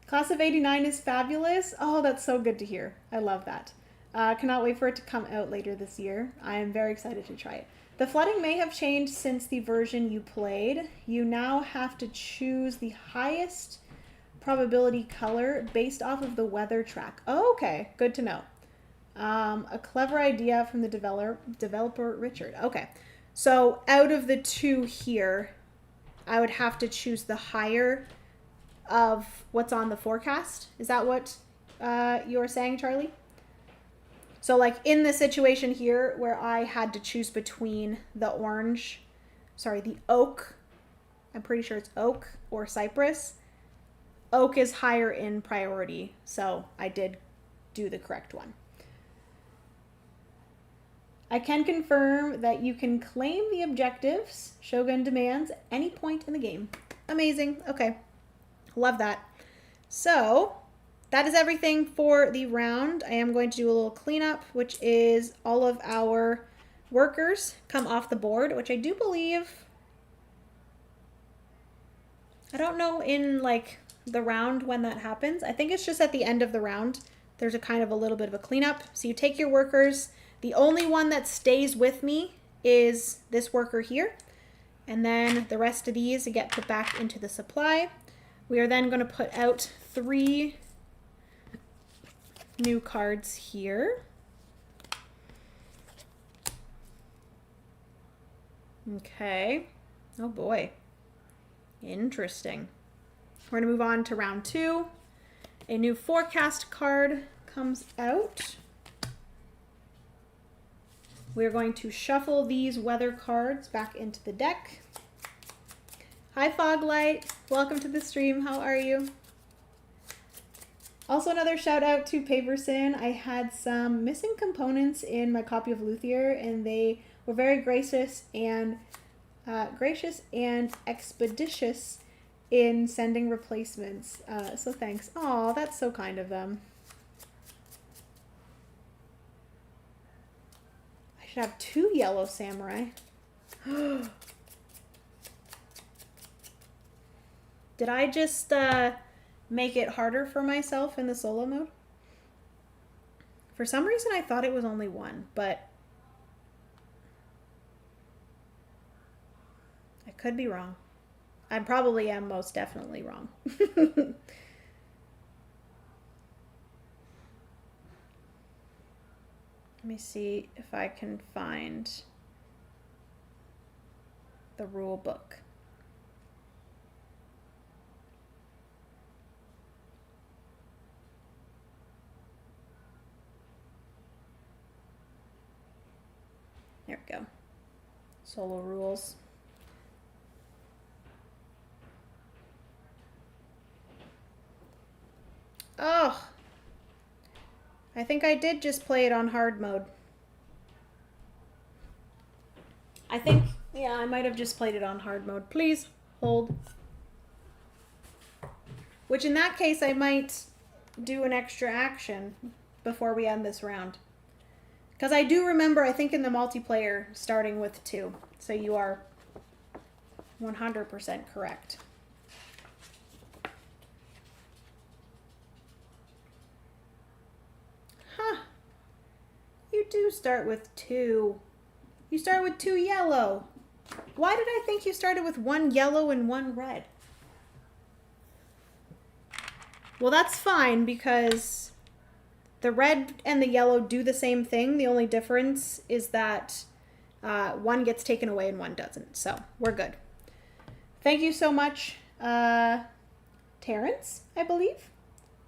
Class of 89 is fabulous. Oh, that's so good to hear. I love that. Cannot wait for it to come out later this year. I am very excited to try it. The flooding may have changed since the version you played. You now have to choose the highest probability color based off of the weather track. Oh, okay, good to know. A clever idea from the developer Richard. Okay, so out of the 2 here, I would have to choose the higher of what's on the forecast. Is that what you're saying, Charlie? So like in the situation here where I had to choose between the oak, I'm pretty sure it's oak or cypress. Oak is higher in priority, so I did do the correct one. I can confirm that you can claim the objectives Shogun demands at any point in the game. Amazing. Okay. Love that. So that is everything for the round. I am going to do a little cleanup, which is all of our workers come off the board, which I do believe, I don't know in like the round when that happens. I think it's just at the end of the round. There's a kind of a little bit of a cleanup. So you take your workers. The only one that stays with me is this worker here. And then the rest of these get put back into the supply. We are then going to put out 3 new cards here. Okay. Oh boy. Interesting. We're going to move on to round 2. A new forecast card comes out. We're going to shuffle these weather cards back into the deck. Hi Foglight, welcome to the stream. How are you? Also another shout out to Paverson. I had some missing components in my copy of Luthier and they were very gracious and expeditious in sending replacements. So thanks. Oh, that's so kind of them. I should have 2 yellow samurai. Did I just make it harder for myself in the solo mode? For some reason I thought it was only 1, but I could be wrong. I probably am most definitely wrong. Let me see if I can find the rule book. There we go. Solo rules. Oh, I think I did just play it on hard mode. I think, yeah, I might have just played it on hard mode. Please hold. Which in that case, I might do an extra action before we end this round. Because I do remember, I think in the multiplayer, starting with 2. So you are 100% correct. Huh. You do start with 2. You start with 2 yellow. Why did I think you started with 1 yellow and 1 red? Well, that's fine because the red and the yellow do the same thing. The only difference is that one gets taken away and one doesn't. So we're good. Thank you so much, Terrence, I believe.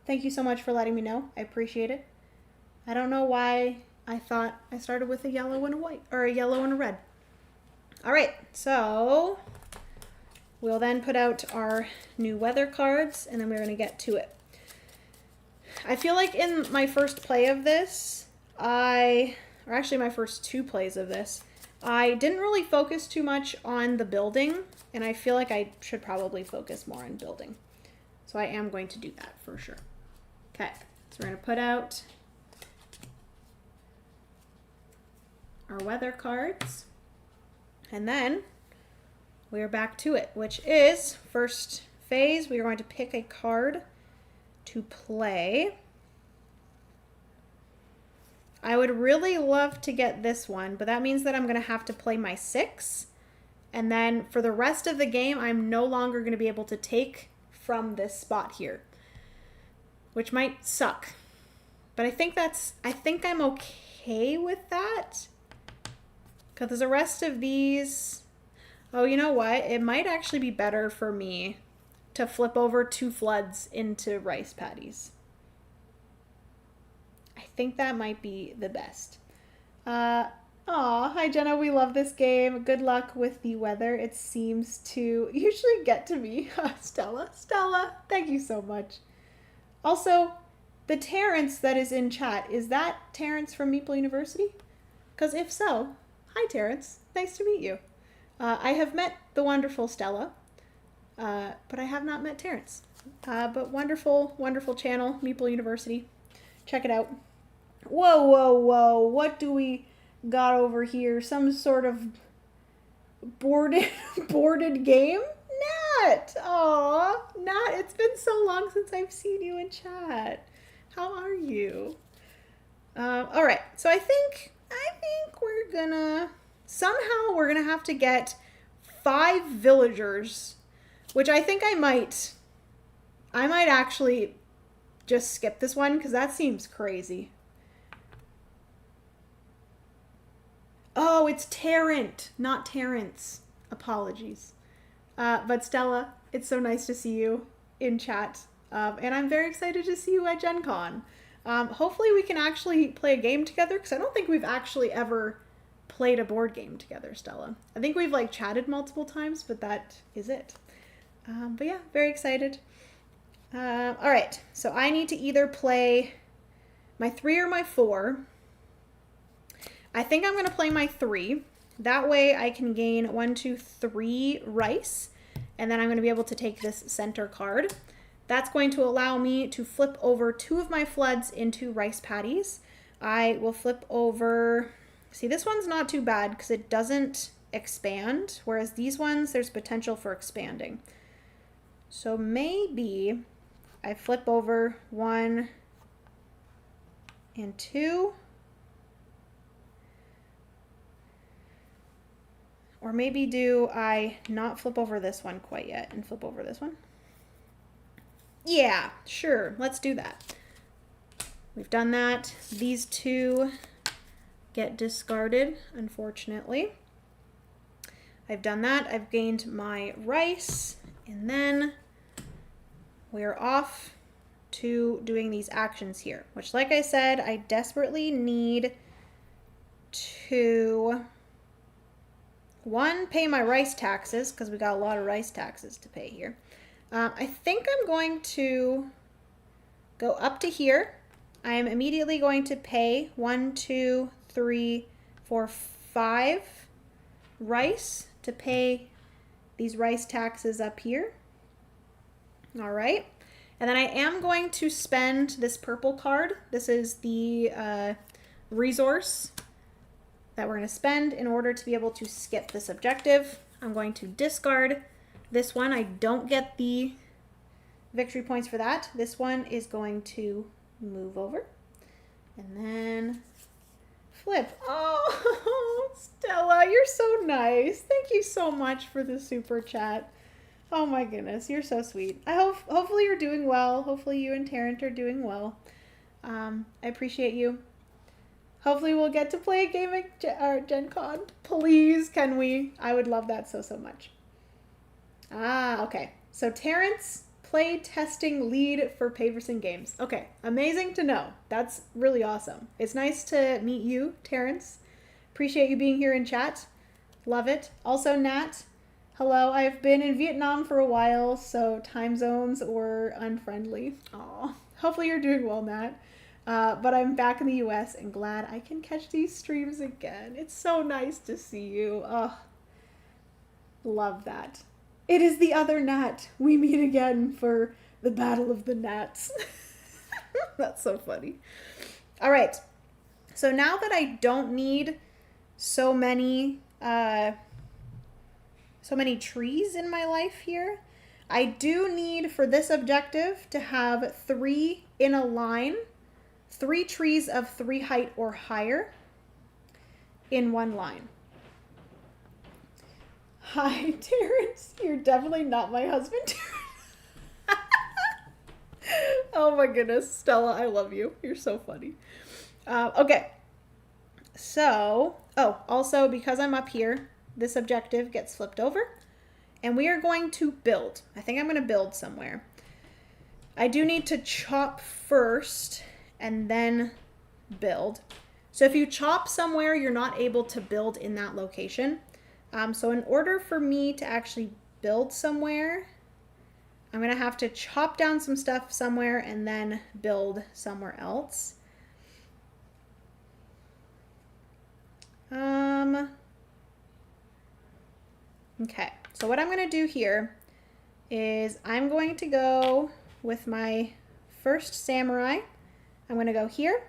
Thank you so much for letting me know. I appreciate it. I don't know why I thought I started with a yellow and a white, or a yellow and a red. All right, so we'll then put out our new weather cards and then we're going to get to it. I feel like in my first play of this, or actually my first 2 plays of this, I didn't really focus too much on the building, and I feel like I should probably focus more on building. So I am going to do that for sure. Okay, so we're going to put out our weather cards, and then we're back to it, which is first phase. We are going to pick a card to play. I would really love to get this one, but that means that I'm going to have to play my 6. And then for the rest of the game, I'm no longer going to be able to take from this spot here, which might suck. But I think I'm okay with that. Because the rest of these, oh, you know what? It might actually be better for me to flip over 2 floods into rice paddies. I think that might be the best. Aw, hi Jenna, we love this game. Good luck with the weather. It seems to usually get to me. Stella, thank you so much. Also, the Terrence that is in chat, is that Terrence from Meeple University? Because if so, hi Terrence, nice to meet you. I have met the wonderful Stella, but I have not met Terrence. But wonderful, wonderful channel, Meeple University. Check it out. Whoa, whoa, whoa. What do we got over here? Some sort of boarded game? Nat! Aw, Nat, it's been so long since I've seen you in chat. How are you? All right, so I think we're gonna, somehow we're gonna have to get 5 villagers, which I think I might actually just skip this one because that seems crazy. Oh, it's Tarrant, not Terrence. Apologies. But Stella, it's so nice to see you in chat. And I'm very excited to see you at Gen Con. Hopefully we can actually play a game together because I don't think we've actually ever played a board game together, Stella. I think we've like chatted multiple times, but that is it. But yeah, very excited. All right, so I need to either play my 3 or my 4. I think I'm going to play my 3. That way I can gain 1, 2, 3 rice, and then I'm going to be able to take this center card. That's going to allow me to flip over 2 of my floods into rice paddies. I will flip over, see, this one's not too bad because it doesn't expand, whereas these ones, there's potential for expanding. So maybe I flip over 1 and 2. Or maybe do I not flip over this one quite yet and flip over this one? Yeah, sure. Let's do that. We've done that. These 2 get discarded, unfortunately. I've done that. I've gained my rice. And then we're off to doing these actions here, which, like I said, I desperately need to... 1, pay my rice taxes, because we got a lot of rice taxes to pay here. I think I'm going to go up to here. I am immediately going to pay 1, 2, 3, 4, 5 rice to pay these rice taxes up here. All right. And then I am going to spend this purple card. This is the resource that we're going to spend in order to be able to skip this objective. I'm going to discard this one. I don't get the victory points for that. This one is going to move over and then flip. Oh, Stella, you're so nice. Thank you so much for the super chat. Oh my goodness, you're so sweet. Hopefully you're doing well. Hopefully you and Tarrant are doing well. I appreciate you. Hopefully we'll get to play a game at Gen Con. Please, can we? I would love that so much. Ah, okay. So Terrence, play testing lead for Paverson Games. Okay, amazing to know. That's really awesome. It's nice to meet you, Terrence. Appreciate you being here in chat. Love it. Also, Nat, hello. I've been in Vietnam for a while, so time zones were unfriendly. Aw. Hopefully you're doing well, Nat. But I'm back in the US and glad I can catch these streams again. It's so nice to see you. Oh, love that. It is the other Nat. We meet again for the Battle of the Nats. That's so funny. All right. So now that I don't need so many trees in my life here, I do need for this objective to have 3 in a line. 3 trees of 3 height or higher in one line. Hi, Terrence. You're definitely not my husband. Oh my goodness. Stella, I love you. You're so funny. Okay. So, also because I'm up here, this objective gets flipped over and we are going to build. I think I'm going to build somewhere. I do need to chop first and then build. So if you chop somewhere, you're not able to build in that location. So in order for me to actually build somewhere, I'm gonna have to chop down some stuff somewhere and then build somewhere else. Okay, so what I'm gonna do here is I'm going to go with my first samurai. I'm going to go here.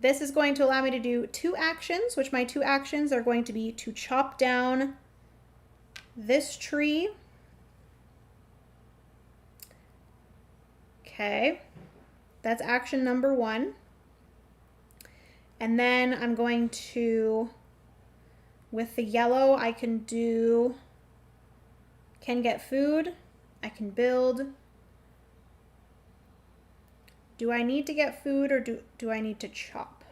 This is going to allow me to do 2 actions, which my 2 actions are going to be to chop down this tree. Okay, that's action number 1. And then I'm going to, with the yellow, I can get food, I can build. Do I need to get food or do I need to chop?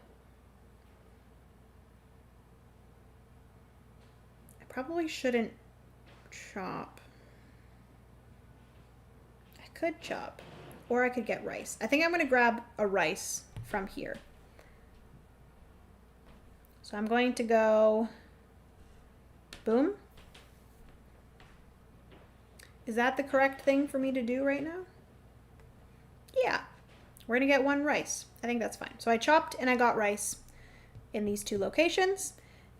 I probably shouldn't chop. I could chop, or I could get rice. I think I'm going to grab a rice from here. So I'm going to go, boom. Is that the correct thing for me to do right now? Yeah. We're going to get 1 rice. I think that's fine. So I chopped and I got rice in these 2 locations.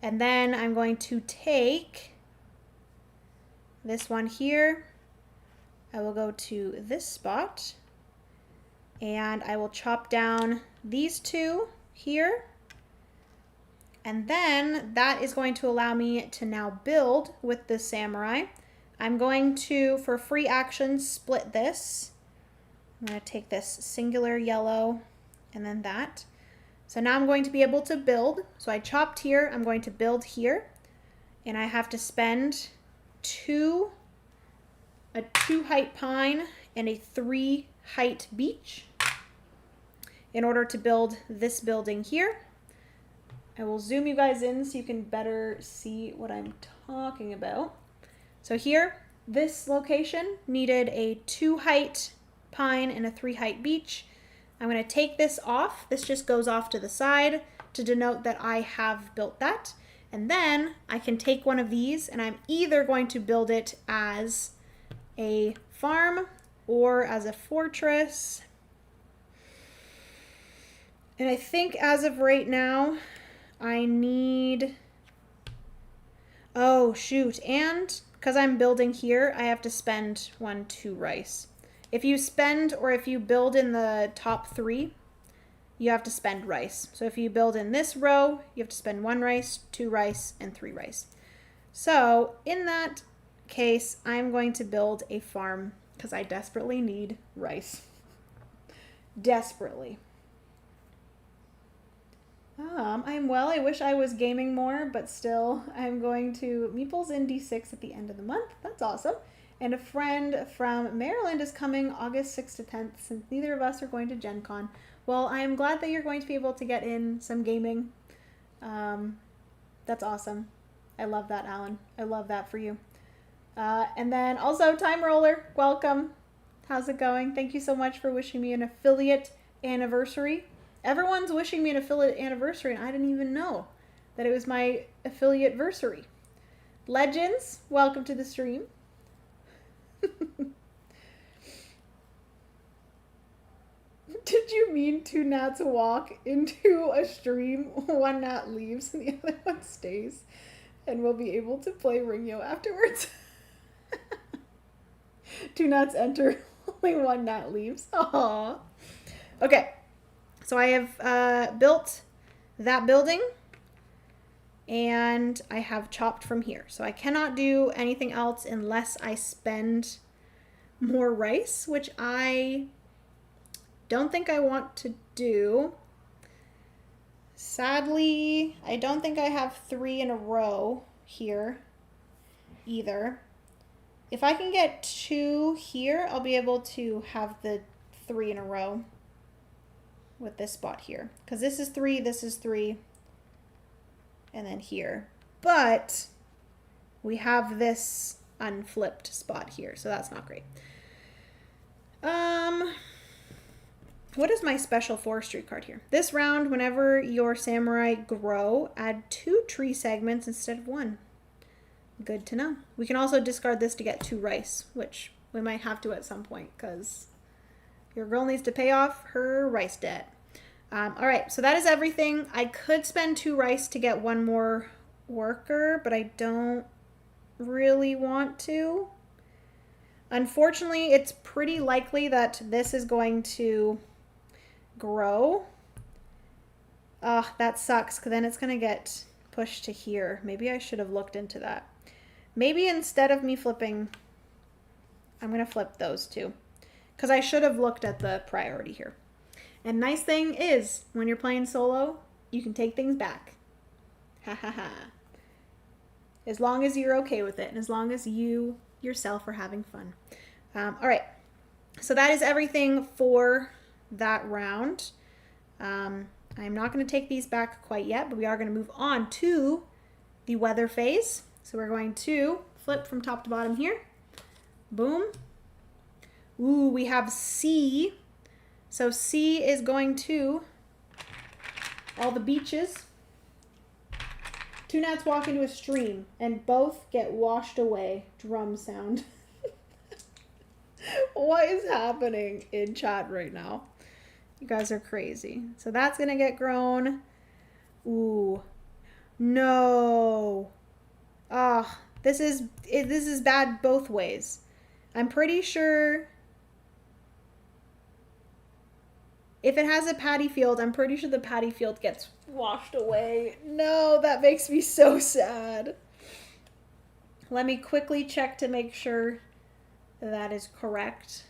And then I'm going to take this one here. I will go to this spot and I will chop down these 2 here. And then that is going to allow me to now build with the samurai. I'm going to, for free actions, split this. I'm going to take this singular yellow and then that. So now I'm going to be able to build. So I chopped here, I'm going to build here. And I have to spend a 2 height pine and a 3 height beech in order to build this building here. I will zoom you guys in so you can better see what I'm talking about. So here, this location needed a 2 height pine and a 3 height beech. I'm going to take this off. This just goes off to the side to denote that I have built that. And then I can take one of these and I'm either going to build it as a farm or as a fortress. And I think as of right now, I need, oh shoot, and because I'm building here, I have to spend 2 rice. If you spend or if you build in the top 3, you have to spend rice. So if you build in this row, you have to spend 1 rice, 2 rice, and 3 rice. So in that case, I'm going to build a farm because I desperately need rice. Desperately. I'm well. I wish I was gaming more, but still, I'm going to Meeple's in D6 at the end of the month. That's awesome. And a friend from Maryland is coming August 6th to 10th, since neither of us are going to Gen Con. Well, I am glad that you're going to be able to get in some gaming. That's awesome. I love that, Alan. I love that for you. And then also, Time Roller, welcome. How's it going? Thank you so much for wishing me an affiliate anniversary. Everyone's wishing me an affiliate anniversary, and I didn't even know that it was my affiliate versary. Legends, welcome to the stream. Did you mean 2 gnats walk into a stream? 1 gnat leaves and the other one stays, and we'll be able to play Ringyō afterwards. 2 gnats enter, only 1 gnat leaves. Aww. Okay. So I have built that building and I have chopped from here. So I cannot do anything else unless I spend more rice, which I don't think I want to do. Sadly, I don't think I have 3 in a row here either. If I can get 2 here, I'll be able to have the 3 in a row with this spot here, because this is 3, and then here. But we have this unflipped spot here, so that's not great. What is my special forestry card here? This round, whenever your samurai grow, add 2 tree segments instead of 1. Good to know. We can also discard this to get 2 rice, which we might have to at some point, because your girl needs to pay off her rice debt. All right, so that is everything. I could spend 2 rice to get 1 more worker, but I don't really want to. Unfortunately, it's pretty likely that this is going to grow. That sucks, because then it's going to get pushed to here. Maybe I should have looked into that. Maybe instead of me flipping, I'm going to flip those two, because I should have looked at the priority here. And nice thing is, when you're playing solo, you can take things back. Ha ha ha. As long as you're okay with it, and as long as you yourself are having fun. All right, so that is everything for that round. I'm not going to take these back quite yet, but we are going to move on to the weather phase. So we're going to flip from top to bottom here. Boom. Ooh, we have C. So C is going to all the beaches. Two gnats walk into a stream and both get washed away. Drum sound. What is happening in chat right now? You guys are crazy. So that's going to get grown. Ooh. No. Ah, this is bad both ways. I'm pretty sure if it has a paddy field, I'm pretty sure the paddy field gets washed away. No, that makes me so sad. Let me quickly check to make sure that is correct.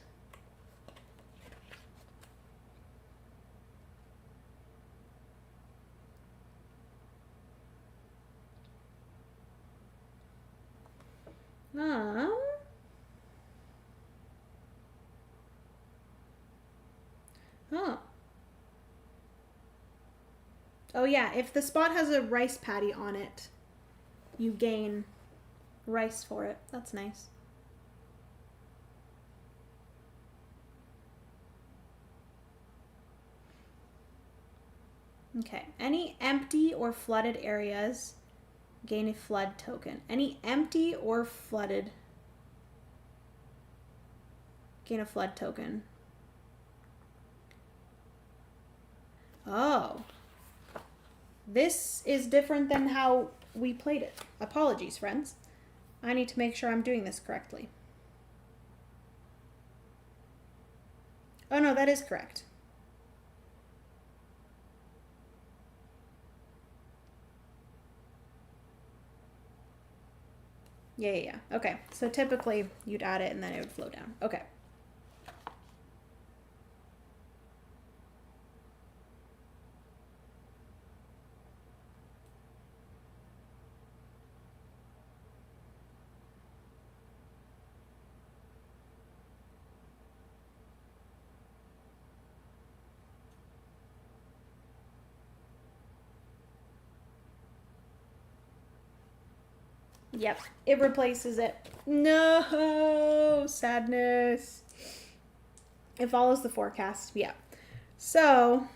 Oh yeah, if the spot has a rice paddy on it, you gain rice for it. That's nice. Okay, any empty or flooded areas gain a flood token. Any empty or flooded gain a flood token. Oh. This is different than how we played it. Apologies, friends. I need to make sure I'm doing this correctly. Oh no, that is correct. Yeah. Okay, so typically you'd add it and then it would flow down. Okay. Yep, it replaces it. No, sadness. It follows the forecast. Yeah. So,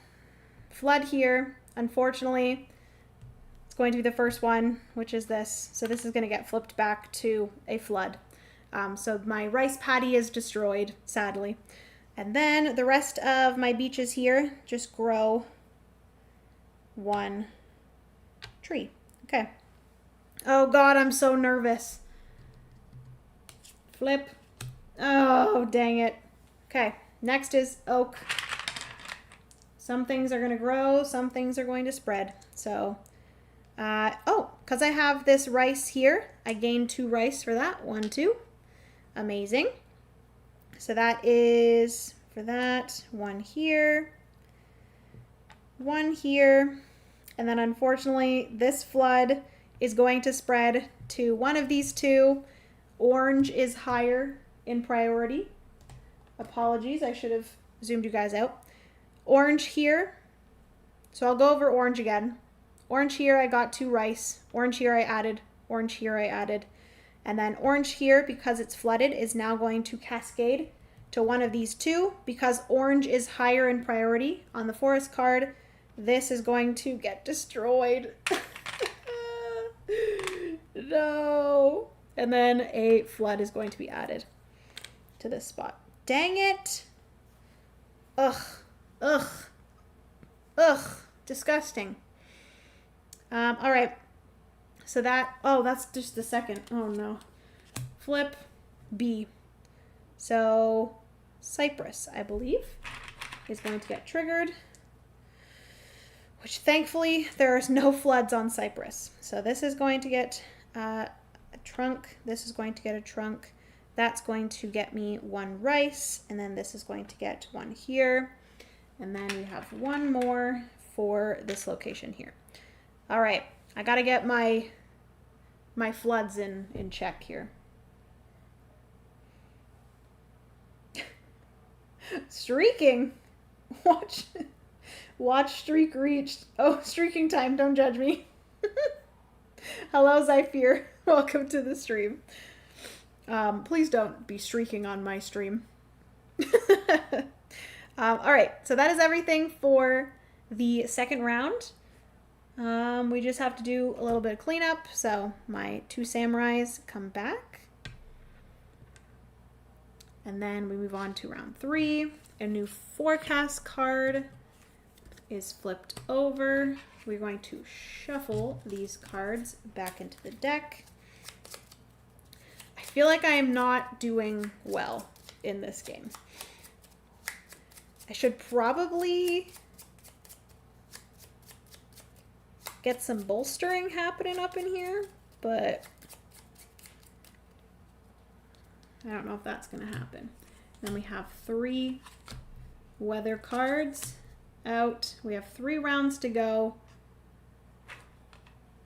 flood here. Unfortunately, it's going to be the first one, which is this. So this is going to get flipped back to a flood. So my rice paddy is destroyed, sadly. And then the rest of my beaches here just grow one tree. Okay. Oh God, I'm so nervous. Flip. Oh, dang it. Okay, next is oak. Some things are going to grow, some things are going to spread. So, because I have this rice here, I gained 2 rice for that. 1, 2. Amazing. So that is, for that, 1 here, 1 here. And then unfortunately, this flood is going to spread to one of these 2. Orange is higher in priority. Apologies, I should have zoomed you guys out. Orange here. So I'll go over orange again. Orange here, I got 2 rice. Orange here I added. Orange here I added. And then orange here, because it's flooded, is now going to cascade to one of these 2. Because orange is higher in priority on the forest card, this is going to get destroyed. No. And then a flood is going to be added to this spot. Dang it. Ugh. Ugh. Ugh. Disgusting. All right. So that, oh, that's just the second. Oh no. Flip B. So Cyprus, I believe, is going to get triggered, which thankfully there is no floods on Cyprus. So this is going to get a trunk. This is going to get a trunk. That's going to get me 1 rice, and then this is going to get 1 here. And then we have 1 more for this location here. All right, I gotta get my floods in check here. Streaking. Watch streak reached. Oh, streaking time. Don't judge me. Hello, Zypher. Welcome to the stream. Please don't be streaking on my stream. All right, so that is everything for the second round. We just have to do a little bit of cleanup. So my 2 samurais come back. And then we move on to round 3. A new forecast card is flipped over. We're going to shuffle these cards back into the deck. I feel like I am not doing well in this game. I should probably get some bolstering happening up in here, but I don't know if that's going to happen. Then we have 3 weather cards out. We have 3 rounds to go.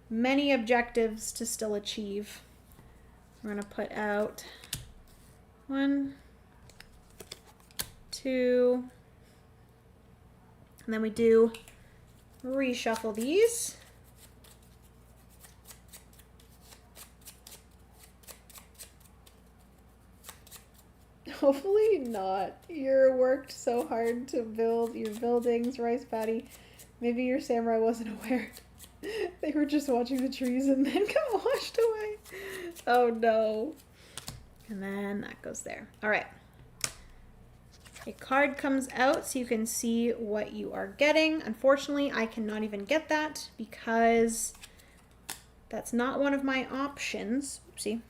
Many objectives to still achieve. We're going to put out 1, 2, and then we do reshuffle these. Hopefully not. You worked so hard to build your buildings, rice paddy. Maybe your samurai wasn't aware. They were just watching the trees and then got washed away. Oh no. And then that goes there. All right. A card comes out so you can see what you are getting. Unfortunately, I cannot even get that because that's not one of my options. Oopsie.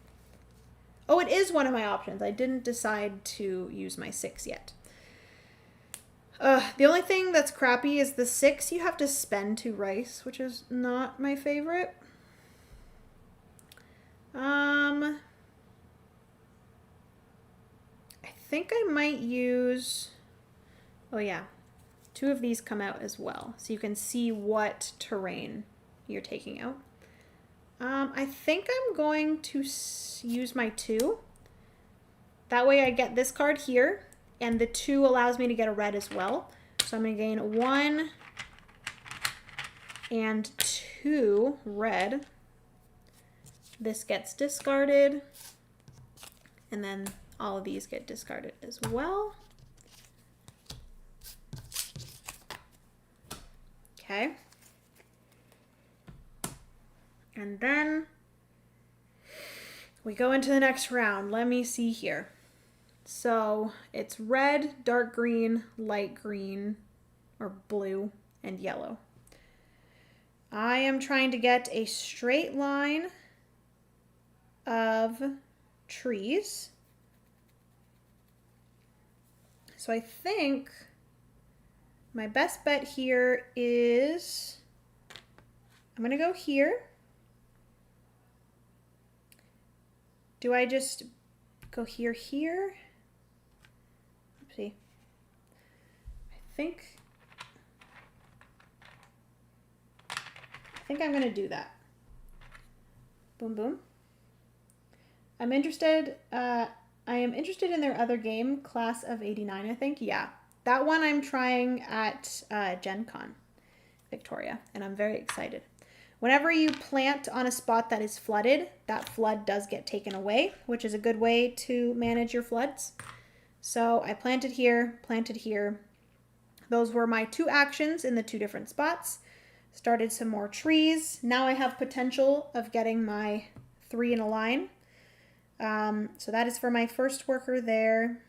Oh, it is one of my options. I didn't decide to use my 6 yet. The only thing that's crappy is the 6 you have to spend 2 rice, which is not my favorite. I think I might use, oh yeah, 2 of these come out as well. So you can see what terrain you're taking out. I think I'm going to use my 2. That way I get this card here, and the 2 allows me to get a red as well. So I'm going to gain 1 and 2 red. This gets discarded, and then all of these get discarded as well. Okay. And then we go into the next round. Let me see here. So it's red, dark green, light green, or blue, and yellow. I am trying to get a straight line of trees. So I think my best bet here is I'm going to go here. Do I just go here? Oopsie. I think I'm going to do that. Boom, boom. I am interested in their other game, Class of 89, I think. Yeah. That one I'm trying at Gen Con, Victoria, and I'm very excited. Whenever you plant on a spot that is flooded, that flood does get taken away, which is a good way to manage your floods. So I planted here, planted here. Those were my 2 actions in the 2 different spots. Started some more trees. Now I have potential of getting my 3 in a line. So that is for my first worker there.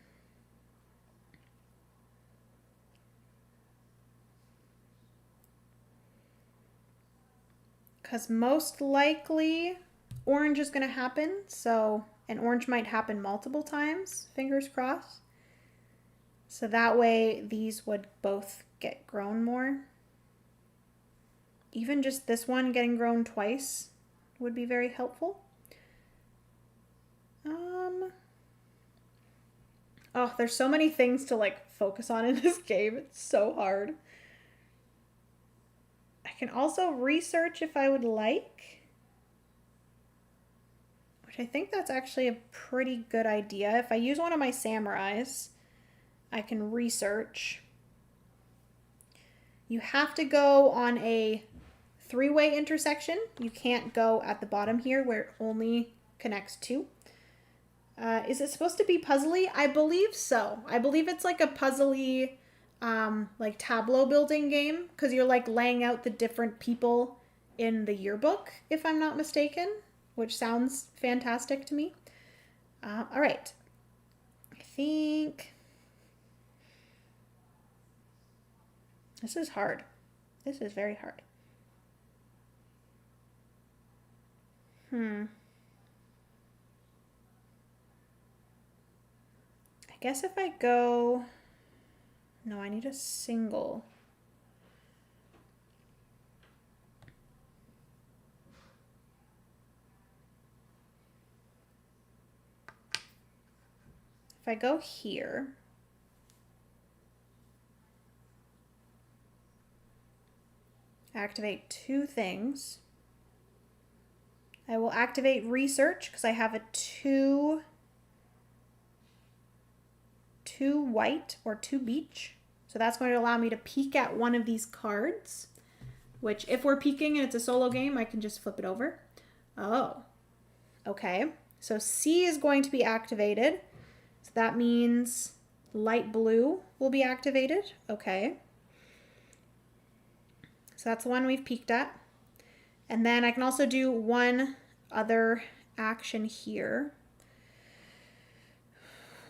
Because most likely orange is going to happen. So, and orange might happen multiple times, fingers crossed. So that way these would both get grown more. Even just this one getting grown twice would be very helpful. Oh, there's so many things to like focus on in this game. It's so hard. I can also research if I would like, which I think that's actually a pretty good idea. If I use one of my samurais, I can research. You have to go on a three-way intersection. You can't go at the bottom here where it only connects two. Is it supposed to be puzzly? I believe so. I believe it's like a puzzly, like tableau building game, because you're like laying out the different people in the yearbook, if I'm not mistaken, which sounds fantastic to me. All right. I think this is hard. This is very hard. I guess if I go... No, I need a single. If I go here, activate two things. I will activate research because I have a two white or two beach. So that's going to allow me to peek at one of these cards, which if we're peeking and it's a solo game, I can just flip it over. Oh, okay. So C is going to be activated. So that means light blue will be activated. Okay. So that's the one we've peeked at. And then I can also do one other action here,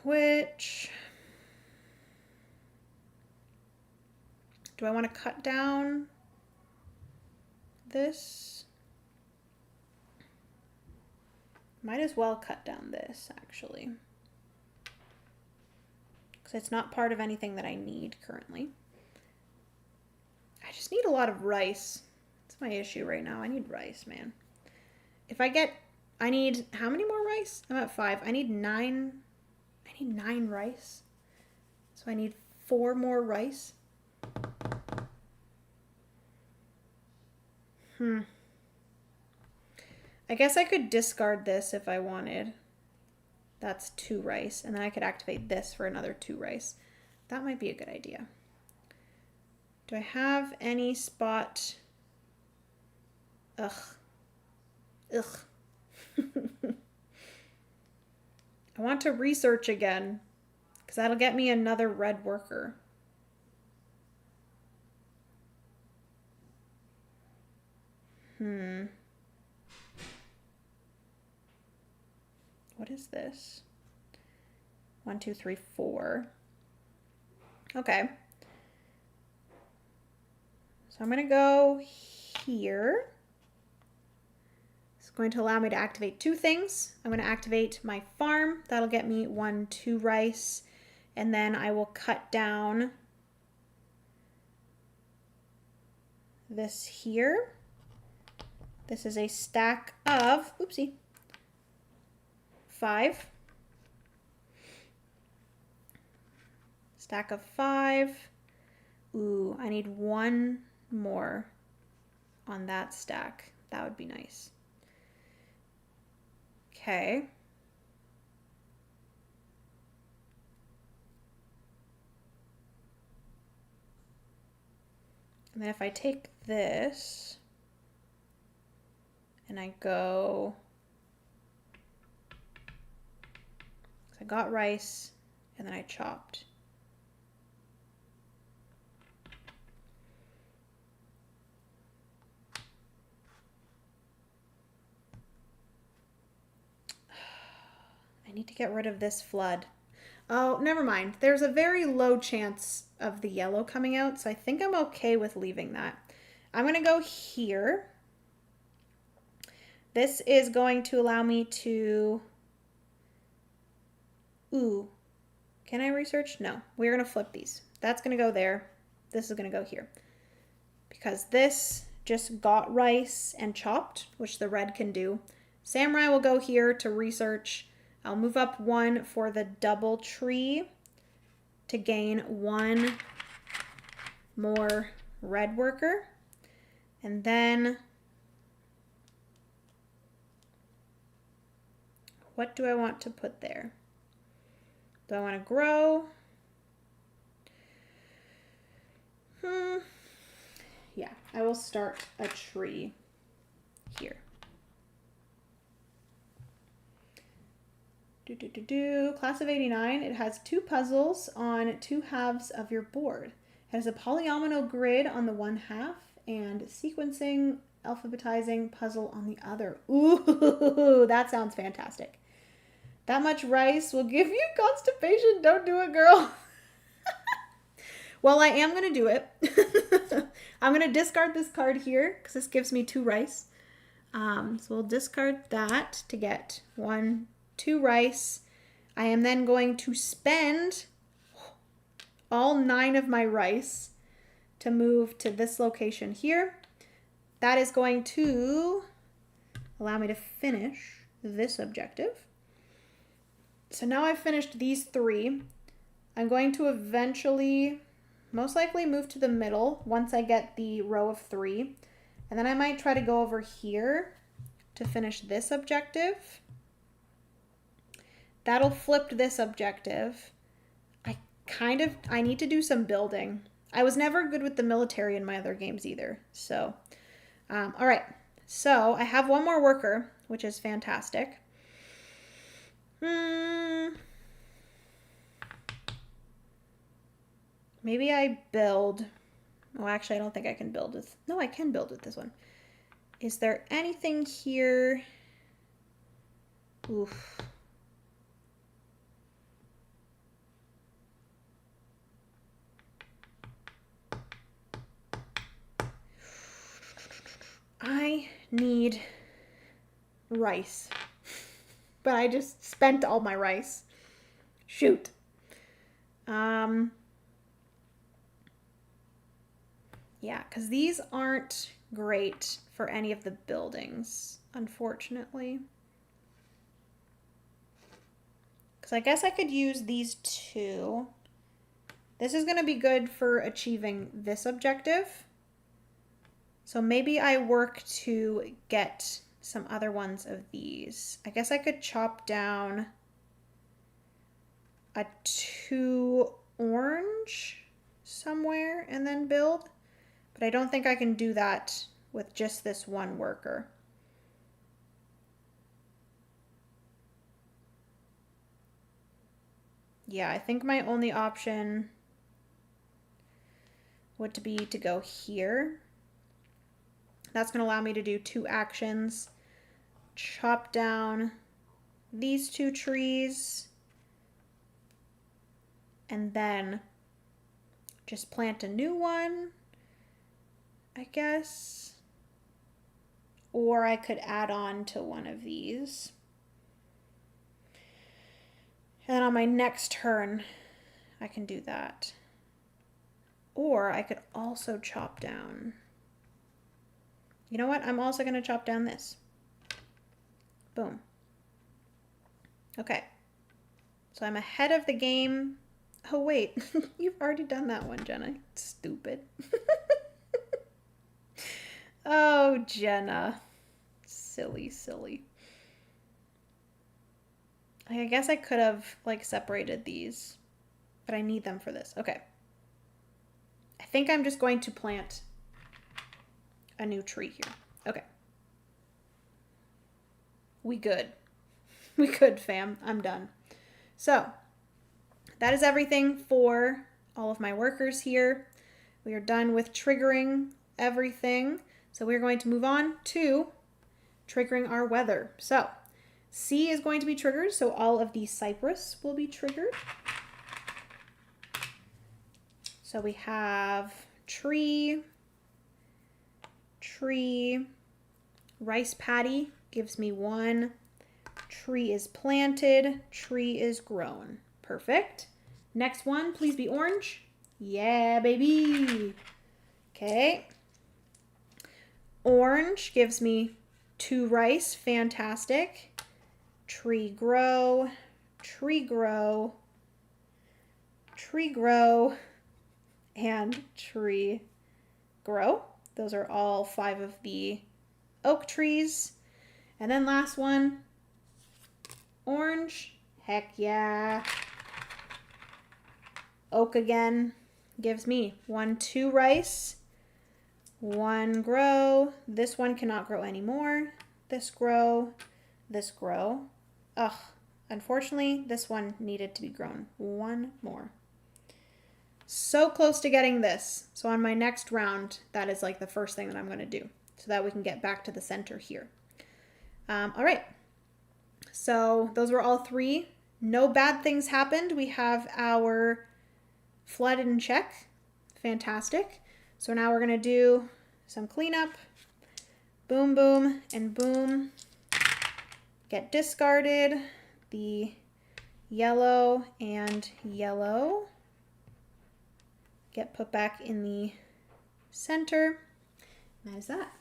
which... Do I want to cut down this? Might as well cut down this, actually, because it's not part of anything that I need currently. I just need a lot of rice. That's my issue right now. I need rice, man. If I get... I need... How many more rice? I'm at 5. I need 9... I need 9 rice. So I need 4 more rice. I guess I could discard this if I wanted. That's 2 rice. And then I could activate this for another 2 rice. That might be a good idea. Do I have any spot? Ugh. I want to research again, because that'll get me another red worker. What is this? 1, 2, 3, 4. Okay. So I'm going to go here. It's going to allow me to activate 2 things. I'm going to activate my farm. That'll get me 1, 2 rice. And then I will cut down this here. This is a stack of, oopsie, 5. Stack of 5. Ooh, I need 1 more on that stack. That would be nice. Okay. And then if I take this and I go, so I got rice and then I chopped. I need to get rid of this flood. Oh, never mind. There's a very low chance of the yellow coming out, so I think I'm okay with leaving that. I'm going to go here. This is going to allow me to Ooh, can I research? No, we're going to flip these. That's going to go there. This is going to go here. Because this just got rice and chopped, which the red can do. Samurai will go here to research. I'll move up one for the double tree to gain one more red worker. And then what do I want to put there? Do I want to grow? Yeah, I will start a tree here. Class of 89, it has 2 puzzles on 2 halves of your board. It has a polyomino grid on the one half and sequencing, alphabetizing puzzle on the other. Ooh, that sounds fantastic. That much rice will give you constipation. Don't do it, girl. Well, I am going to do it. I'm going to discard this card here because this gives me 2 rice. So we'll discard that to get 2 rice. I am then going to spend all 9 of my rice to move to this location here. That is going to allow me to finish this objective. So now I've finished these 3. I'm going to eventually, most likely, move to the middle once I get the row of 3. And then I might try to go over here to finish this objective. That'll flip this objective. I need to do some building. I was never good with the military in my other games either. So, all right. So I have 1 more worker, which is fantastic. Maybe I build. Oh, actually, I don't think I can build with. No, I can build with this one. Is there anything here? Oof. I need rice. But I just spent all my rice. Shoot. Yeah, because these aren't great for any of the buildings, unfortunately. Because I guess I could use these 2. This is going to be good for achieving this objective. So maybe I work to get some other ones of these. I guess I could chop down a 2 orange somewhere and then build. But I don't think I can do that with just this 1 worker. Yeah, I think my only option would be to go here. That's going to allow me to do 2 actions. Chop down these 2 trees. And then just plant a new one, I guess. Or I could add on to one of these. And then on my next turn, I can do that. Or I could also chop down. You know what? I'm also going to chop down this. Boom. Okay. So I'm ahead of the game. Oh, wait. You've already done that one, Jenna. Stupid. Oh, Jenna. Silly, silly. I guess I could have, like, separated these. But I need them for this. Okay. I think I'm just going to plant a new tree here. Okay. We good. We good, fam. I'm done. So, that is everything for all of my workers here. We are done with triggering everything. So we're going to move on to triggering our weather. So, C is going to be triggered, so all of the cypress will be triggered. So we have tree, rice paddy gives me 1 Tree is planted. Tree is grown. Perfect. Next one, please be orange. Yeah, baby. Okay. Orange gives me 2 rice. Fantastic. Tree grow. Tree grow. Tree grow. And tree grow. Those are all 5 of the oak trees. And then last one, orange. Heck yeah. Oak again gives me 1, 2 rice. 1 grow. This one cannot grow anymore. This grow. This grow. Ugh. Unfortunately, this one needed to be grown. 1 more. So close to getting this. So on my next round, that is like the first thing that I'm going to do so that we can get back to the center here. All right. So those were all 3. No bad things happened. We have our flood in check. Fantastic. So now we're going to do some cleanup. Boom, boom, and boom. Get discarded. The yellow and yellow get put back in the center. And that is that.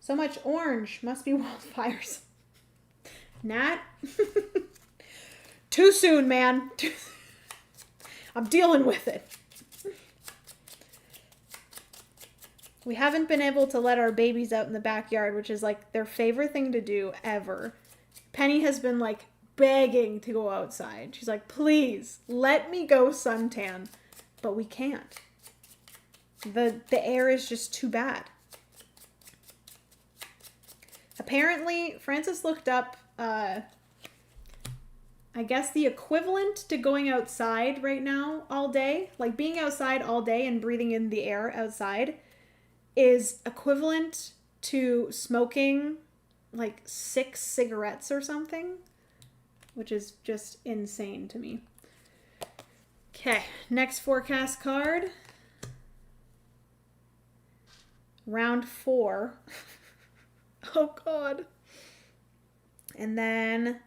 So much orange. Must be wildfires. Nat? Too soon, man. I'm dealing with it. We haven't been able to let our babies out in the backyard, which is like their favorite thing to do ever. Penny has been like begging to go outside. She's like, please let me go suntan. But we can't. The air is just too bad. Apparently, Francis looked up, I guess the equivalent to going outside right now all day, like being outside all day and breathing in the air outside, is equivalent to smoking like 6 cigarettes or something, which is just insane to me. Okay, next forecast card. Round 4. Oh God. And then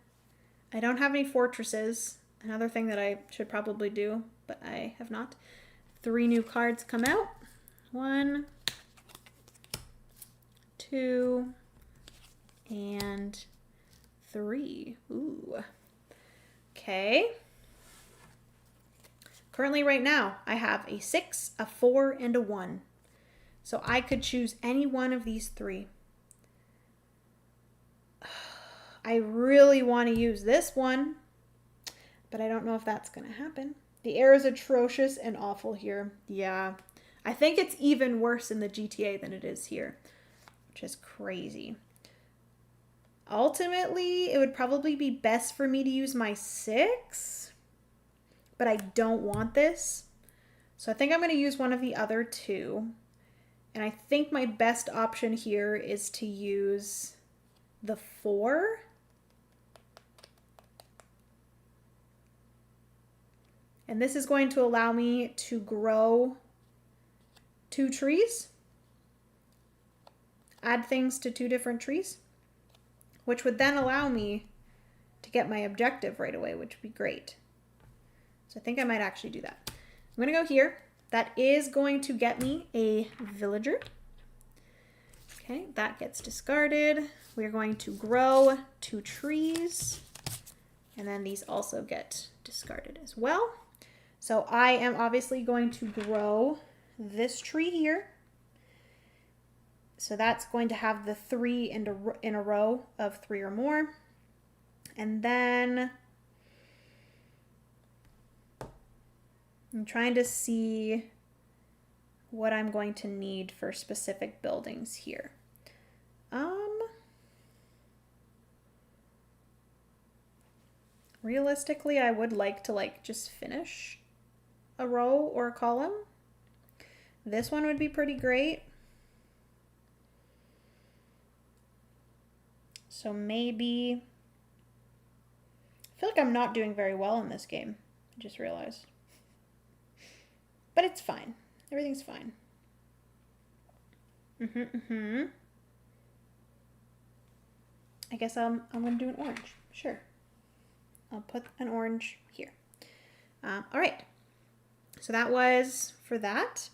I don't have any fortresses. Another thing that I should probably do, but I have not. 3 new cards come out. 1, 2, and 3. Ooh. Okay. Currently right now, I have a 6, a 4, and a 1. So I could choose any one of these 3. I really want to use this one, but I don't know if that's going to happen. The air is atrocious and awful here. Yeah. I think it's even worse in the GTA than it is here, which is crazy. Ultimately, it would probably be best for me to use my 6, but I don't want this. So I think I'm going to use one of the other 2. And I think my best option here is to use the 4. And this is going to allow me to grow 2 trees. Add things to 2 different trees, which would then allow me to get my objective right away, which would be great. So I think I might actually do that. I'm going to go here. That is going to get me a villager. Okay, that gets discarded. We're going to grow 2 trees. And then these also get discarded as well. So I am obviously going to grow this tree here. So that's going to have the 3 in a row of 3 or more. And then I'm trying to see what I'm going to need for specific buildings here. Realistically, I would like to just finish a row or a column. This one would be pretty great. So maybe, I feel like I'm not doing very well in this game. I just realized. But it's fine. Everything's fine. I guess I'm going to do an orange. Sure. I'll put an orange here. All right. So that was for that.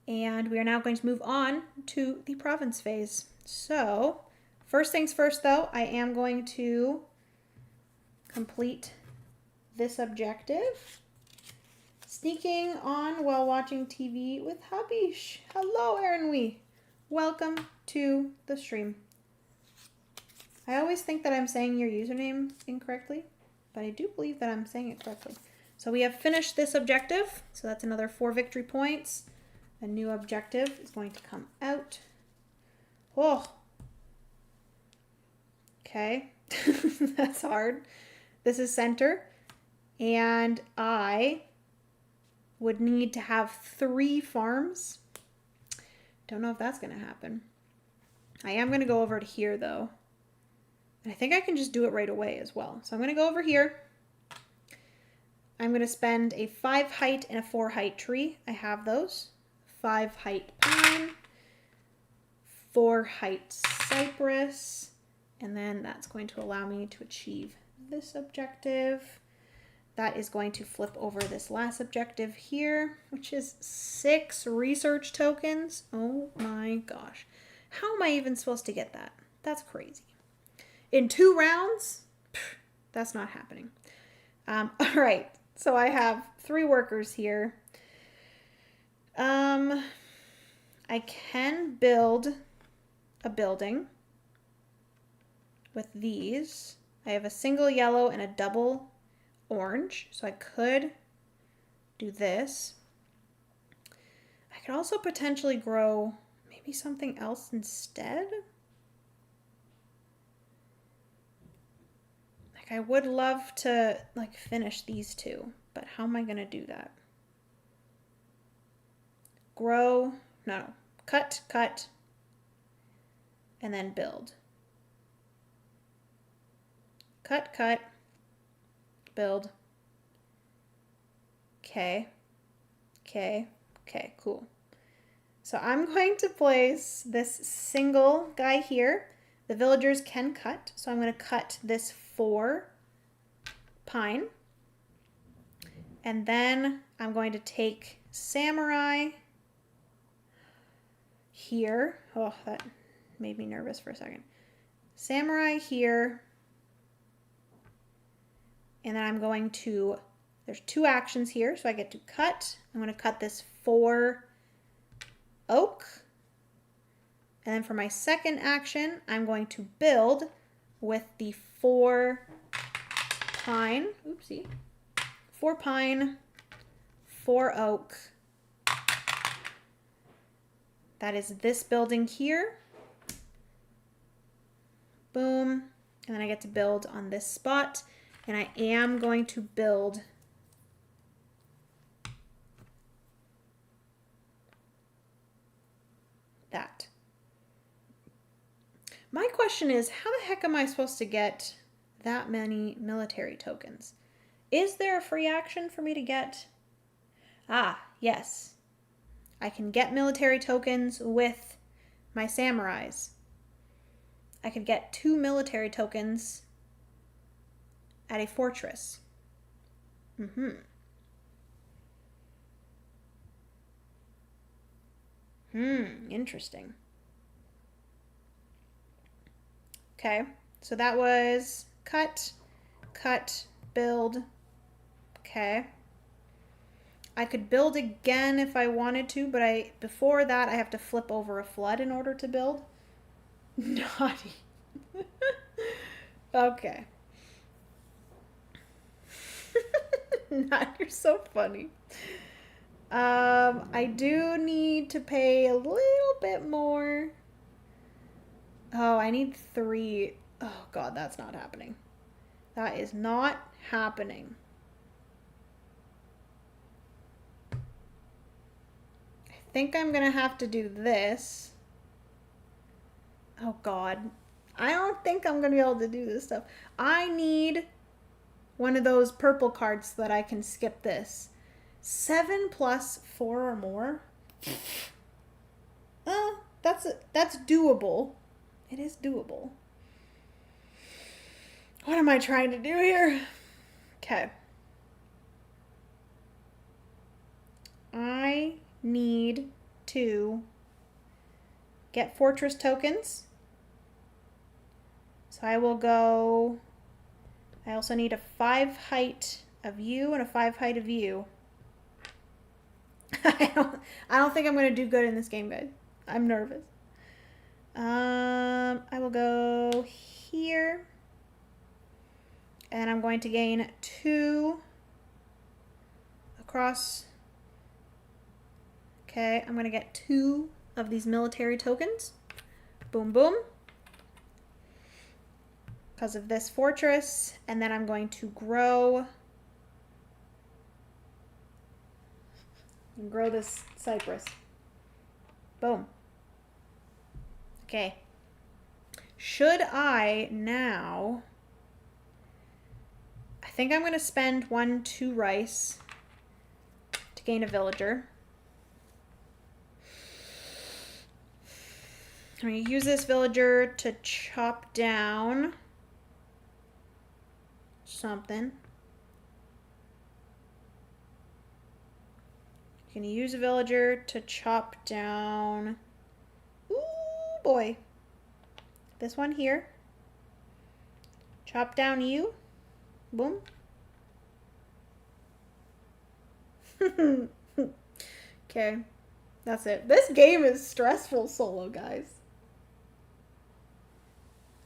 And we are now going to move on to the province phase. So first things first, though, I am going to complete this objective. Sneaking on while watching TV with Habish. Hello, Aaron Wee. Welcome to the stream. I always think that I'm saying your username incorrectly, but I do believe that I'm saying it correctly. So we have finished this objective. So that's another 4 victory points. A new objective is going to come out. Oh. Okay. That's hard. This is center. And I would need to have 3 farms. Don't know if that's going to happen. I am going to go over to here, though. And I think I can just do it right away as well. So I'm going to go over here. I'm going to spend a 5 height and a 4 height tree. I have those. 5 height pine, 4 height cypress, and then that's going to allow me to achieve this objective. That is going to flip over this last objective here, which is 6 research tokens. Oh my gosh. How am I even supposed to get that? That's crazy. In 2 rounds? Pfft, that's not happening. All right, so I have 3 workers here. I can build a building with these. I have a single yellow and a double orange, so I could do this. I could also potentially grow maybe something else instead. Like, I would love to like finish these 2, but how am I going to do that? Grow, no, cut, and then build. Cut, build. Okay, cool. So I'm going to place this single guy here. The villagers can cut, so I'm going to cut this 4 pine. And then I'm going to take samurai here. Oh, that made me nervous for a second. Samurai here. And then I'm going to, there's 2 actions here, so I get to cut. I'm going to cut this 4 oak. And then for my second action, I'm going to build with the 4 pine. Oopsie. 4 pine, 4 oak. That is this building here. Boom. And then I get to build on this spot. And I am going to build that. My question is, how the heck am I supposed to get that many military tokens? Is there a free action for me to get? Ah, yes. I can get military tokens with my samurais. I could get 2 military tokens at a fortress. Interesting. Okay, so that was cut, build. Okay. I could build again if I wanted to, but before that I have to flip over a flood in order to build. Naughty. Okay. You're so funny. I do need to pay a little bit more. Oh, I need 3. Oh God, that's not happening. That is not happening. I think I'm gonna have to do this. Oh God. I don't think I'm gonna be able to do this stuff. I need one of those purple cards so that I can skip this. 7 plus 4 or more. That's doable. It is doable. What am I trying to do here? Okay. I need to get fortress tokens. So I will go, I also need a 5 height of you and a 5 height of you. I don't think I'm going to do good in this game, guys. I'm nervous. I will go here. And I'm going to gain 2 across. Okay, I'm going to get 2 of these military tokens. Boom, boom. Because of this fortress. And then I'm going to grow this cypress. Boom. Okay. Should I now... I think I'm going to spend 2 rice to gain a villager. I'm going to use this villager to chop down something. I'm going to use a villager to chop down... Ooh, boy. This one here. Chop down you. Boom. Okay. That's it. This game is stressful solo, guys.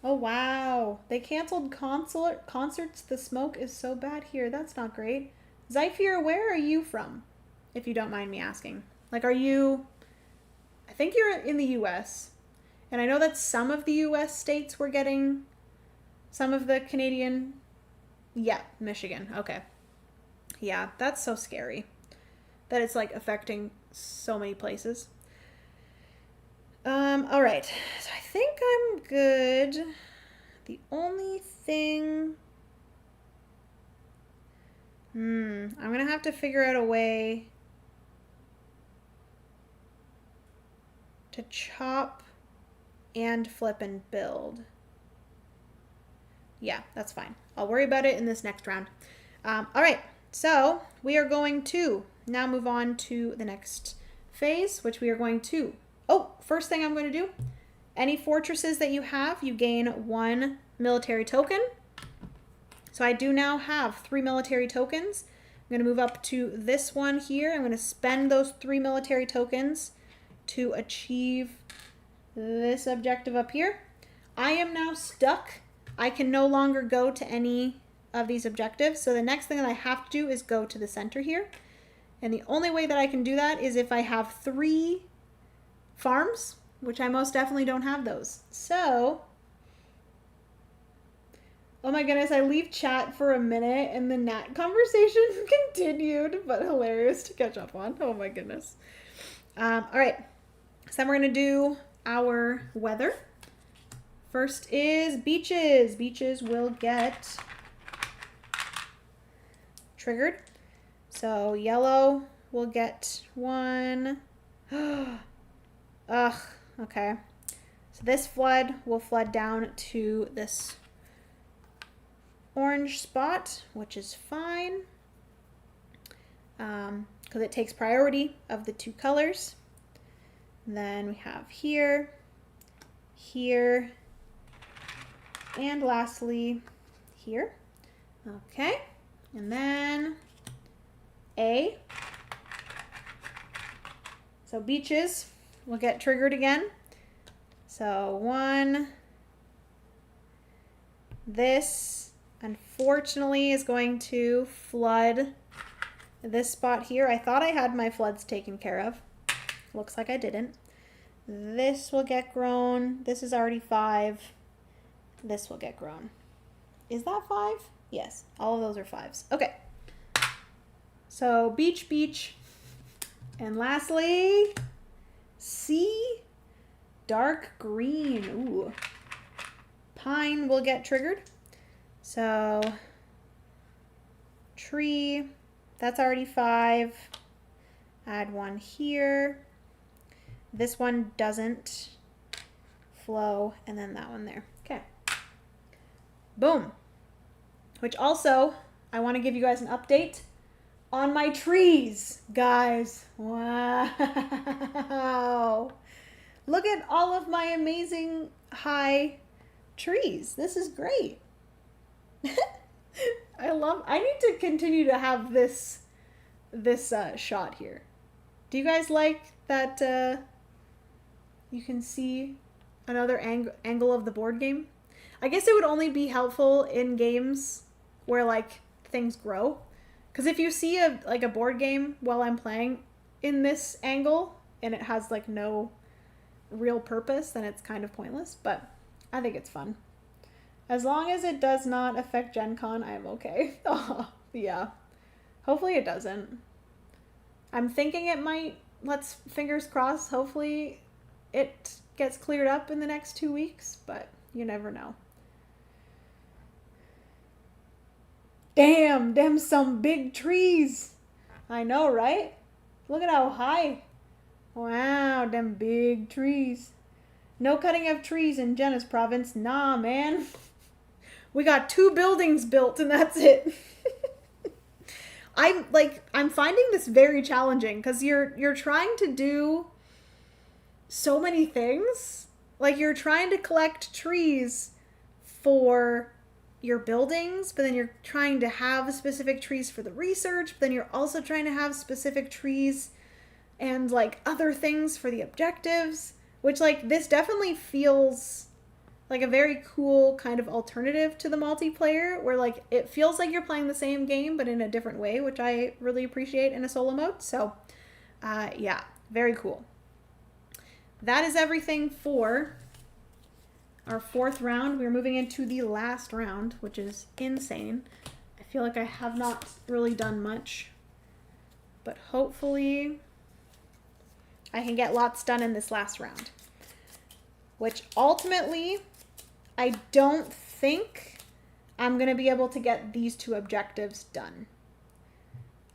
Oh, wow. They canceled concerts. The smoke is so bad here. That's not great. Zyphir, where are you from? If you don't mind me asking. Like, are you... I think you're in the U.S. And I know that some of the U.S. states were getting some of the Canadian... Yeah, Michigan. Okay. Yeah, that's so scary. That it's, like, affecting so many places. All right. So I think I'm good. The only thing... I'm going to have to figure out a way to chop and flip and build. Yeah, that's fine. I'll worry about it in this next round. All right. So we are going to now move on to the next phase, which we are going to... Oh, first thing I'm going to do, any fortresses that you have, you gain 1 military token. So I do now have 3 military tokens. I'm going to move up to this one here. I'm going to spend those 3 military tokens to achieve this objective up here. I am now stuck. I can no longer go to any of these objectives. So the next thing that I have to do is go to the center here. And the only way that I can do that is if I have 3 farms, which I most definitely don't have those. So, oh my goodness, I leave chat for a minute and the Nat conversation continued, but hilarious to catch up on. Oh my goodness. All right, so then we're going to do our weather. First is beaches. Beaches will get triggered. So yellow will get 1. Ugh, okay. So this flood will flood down to this orange spot, which is fine. Because it takes priority of the 2 colors. And then we have here, here, and lastly here. Okay, and then A. So beaches will get triggered again. So 1. This, unfortunately, is going to flood this spot here. I thought I had my floods taken care of. Looks like I didn't. This will get grown. This is already 5. This will get grown. Is that 5? Yes, all of those are 5s. Okay. So beach, beach. And lastly, sea, dark green. Ooh. Pine will get triggered. So tree, that's already 5. Add 1 here. This one doesn't flow, and then that one there. Okay. Boom. which also I want to give you guys an update on my trees, guys. Wow. Look at all of my amazing high trees. This is great. I need to continue to have this shot here. Do you guys like that you can see another angle of the board game? I guess it would only be helpful in games where like things grow. Because if you see a board game while I'm playing in this angle and it has like no real purpose, then it's kind of pointless. But I think it's fun. As long as it does not affect Gen Con, I am okay. Oh, yeah. Hopefully it doesn't. I'm thinking it might. Let's fingers crossed. Hopefully it gets cleared up in the next 2 weeks, but you never know. Damn, them some big trees. I know, right? Look at how high. Wow, them big trees. No cutting of trees in Jenna's province. Nah, man. We got 2 buildings built and that's it. I'm finding this very challenging because you're trying to do so many things. Like you're trying to collect trees for your buildings, but then you're trying to have specific trees for the research, but then you're also trying to have specific trees and like other things for the objectives, which like this definitely feels like a very cool kind of alternative to the multiplayer where like it feels like you're playing the same game but in a different way, which I really appreciate in a solo mode. So yeah, very cool. That is everything for our 4th round. We're moving into the last round, which is insane. I feel like I have not really done much, but hopefully I can get lots done in this last round, which ultimately I don't think I'm going to be able to get these 2 objectives done.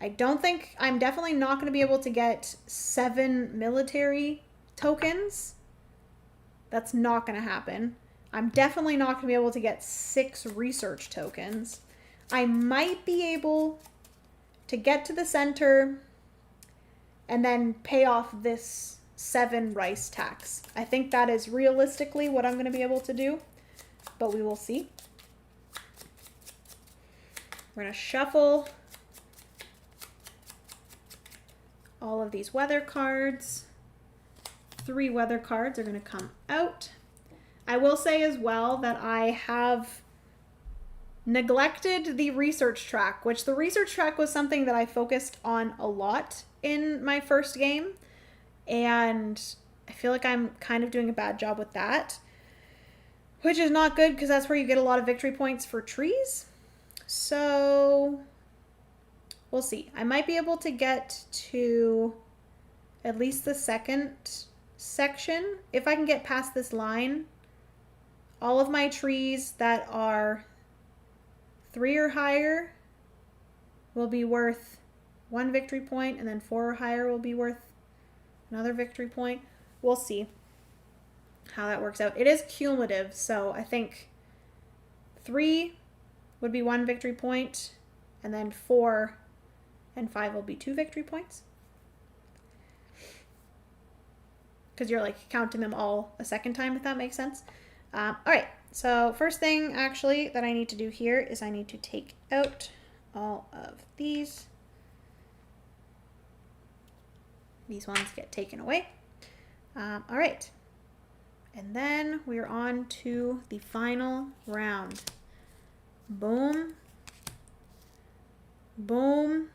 I'm definitely not going to be able to get 7 military tokens. That's not going to happen. I'm definitely not going to be able to get 6 research tokens. I might be able to get to the center and then pay off this 7 rice tax. I think that is realistically what I'm going to be able to do, but we will see. We're going to shuffle all of these weather cards. 3 weather cards are going to come out. I will say as well that I have neglected the research track, which the research track was something that I focused on a lot in my first game, and I feel like I'm kind of doing a bad job with that, which is not good because that's where you get a lot of victory points for trees. So we'll see. I might be able to get to at least the 2nd section. If I can get past this line, all of my trees that are 3 or higher will be worth 1 victory point, and then 4 or higher will be worth another victory point. We'll see how that works out. It is cumulative, so I think 3 would be 1 victory point, and then 4 and 5 will be 2 victory points. Because you're like counting them all a second time, if that makes sense. All right, so first thing actually that I need to do here is I need to take out all of these. These ones get taken away. All right, and then we're on to the final round. Boom, boom,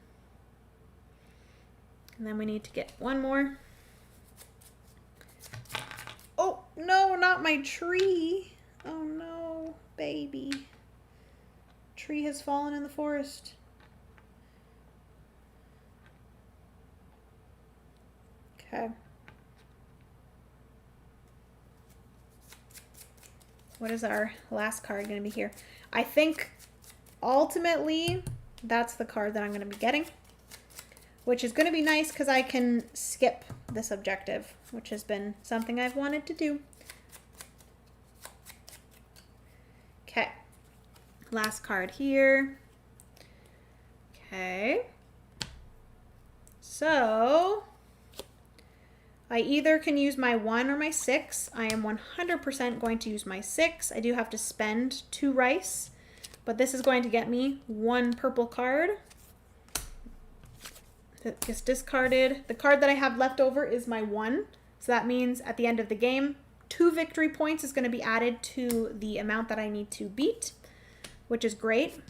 and then we need to get 1 more. Oh, no, not my tree. Oh, no, baby. Tree has fallen in the forest. Okay. What is our last card going to be here? I think ultimately that's the card that I'm going to be getting, which is going to be nice because I can skip this objective, which has been something I've wanted to do. Okay, Last card here. Okay. So I either can use my 1 or my 6. I am 100% going to use my 6. I do have to spend 2 rice, but this is going to get me 1 purple card. That gets discarded. The card that I have left over is my 1. So that means at the end of the game, 2 victory points is going to be added to the amount that I need to beat, which is great.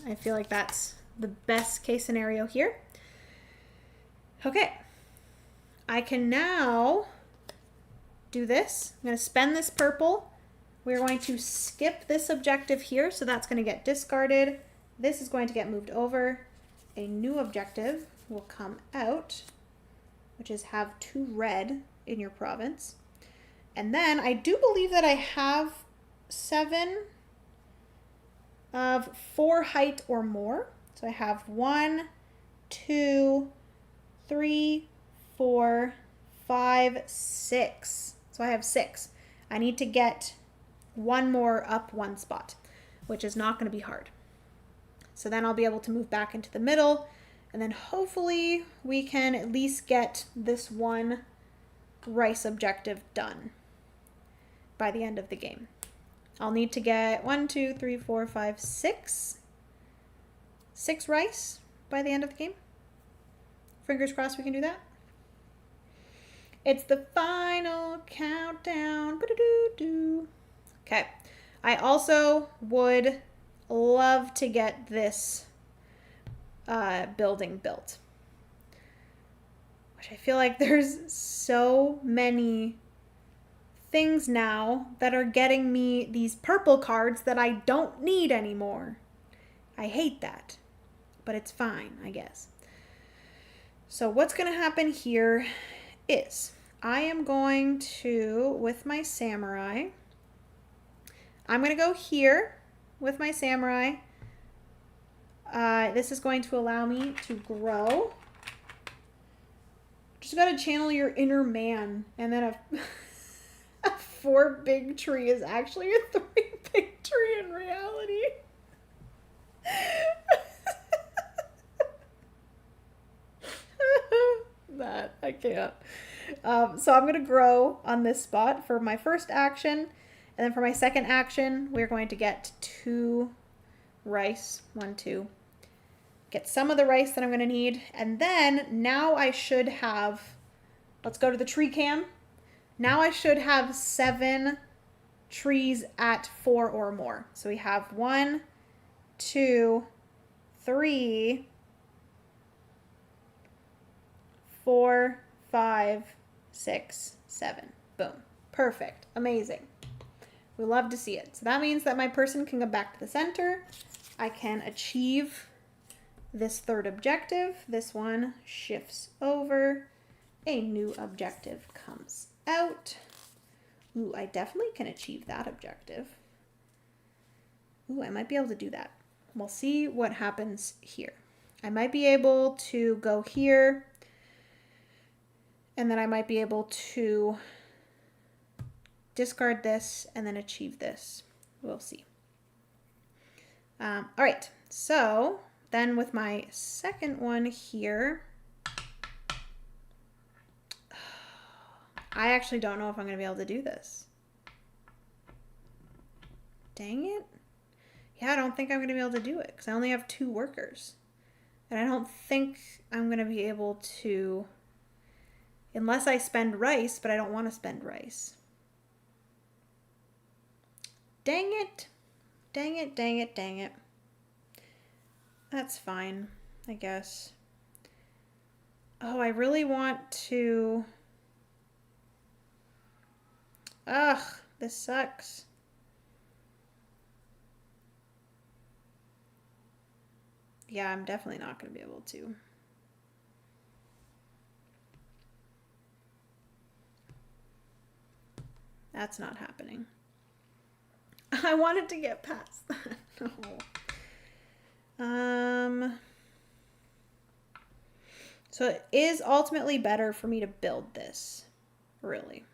I feel like that's the best case scenario here. Okay. I can now do this. I'm going to spend this purple. We're going to skip this objective here, so that's going to get discarded. This is going to get moved over. A new objective will come out, which is have 2 red in your province. And then I do believe that I have 7 of 4 height or more. So I have 1, 2, 3, 4, 5, 6. So I have 6. I need to get 1 more up 1 spot, which is not going to be hard. So then I'll be able to move back into the middle, and then hopefully we can at least get this 1 rice objective done by the end of the game. I'll need to get 1, 2, 3, 4, 5, 6 rice by the end of the game. Fingers crossed we can do that. It's the final countdown. Okay. I also would love to get this building built, which I feel like there's so many things now that are getting me these purple cards that I don't need anymore. I hate that, but it's fine, I guess. So what's going to happen here is I am going to, with my samurai, I'm going to go here with my samurai. This is going to allow me to grow. Just got to channel your inner man. And then a 4 big tree is actually a 3 big tree in reality. That, I can't. So I'm going to grow on this spot for my first action. And then for my second action, we're going to get 2 rice. 1, 2. Get some of the rice that I'm going to need. And then now I should have, let's go to the tree cam. Now I should have 7 trees at 4 or more. So we have 1, 2, 3, 4, 5, 6, 7. Boom. Perfect. Amazing. We love to see it. So that means that my person can go back to the center. I can achieve this 3rd objective. This one shifts over. A new objective comes out. Ooh, I definitely can achieve that objective. Ooh, I might be able to do that. We'll see what happens here. I might be able to go here, and then I might be able to discard this and then achieve this. We'll see. All right, so then with my second one here, I actually don't know if I'm going to be able to do this. Dang it. Yeah, I don't think I'm going to be able to do it because I only have 2 workers. And I don't think I'm going to be able to, unless I spend rice, but I don't want to spend rice. Dang it. Dang it, dang it, dang it. That's fine, I guess. Oh, I really want to... Ugh, this sucks. Yeah, I'm definitely not going to be able to. That's not happening. I wanted to get past that. No. So it is ultimately better for me to build this, really.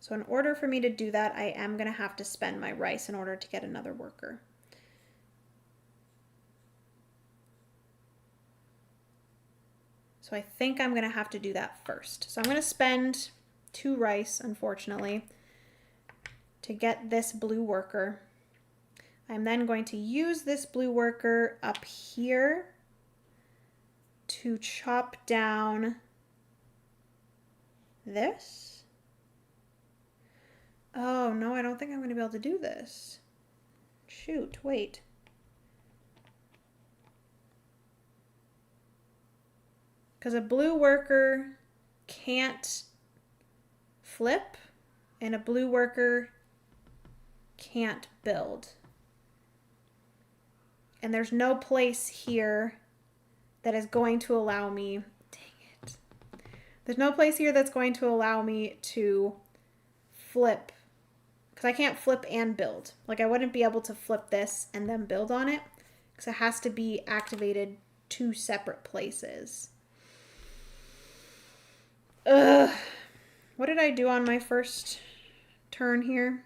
So in order for me to do that, I am going to have to spend my rice in order to get another worker. So I think I'm going to have to do that first. So I'm going to spend 2 rice, unfortunately, to get this blue worker. I'm then going to use this blue worker up here to chop down this. Oh, no, I don't think I'm going to be able to do this. Shoot, wait. Because a blue worker can't flip and a blue worker can't build. And there's no place here that is going to allow me, dang it. There's no place here that's going to allow me to flip, because I can't flip and build. Like I wouldn't be able to flip this and then build on it, because it has to be activated 2 separate places. Ugh. What did I do on my first turn here?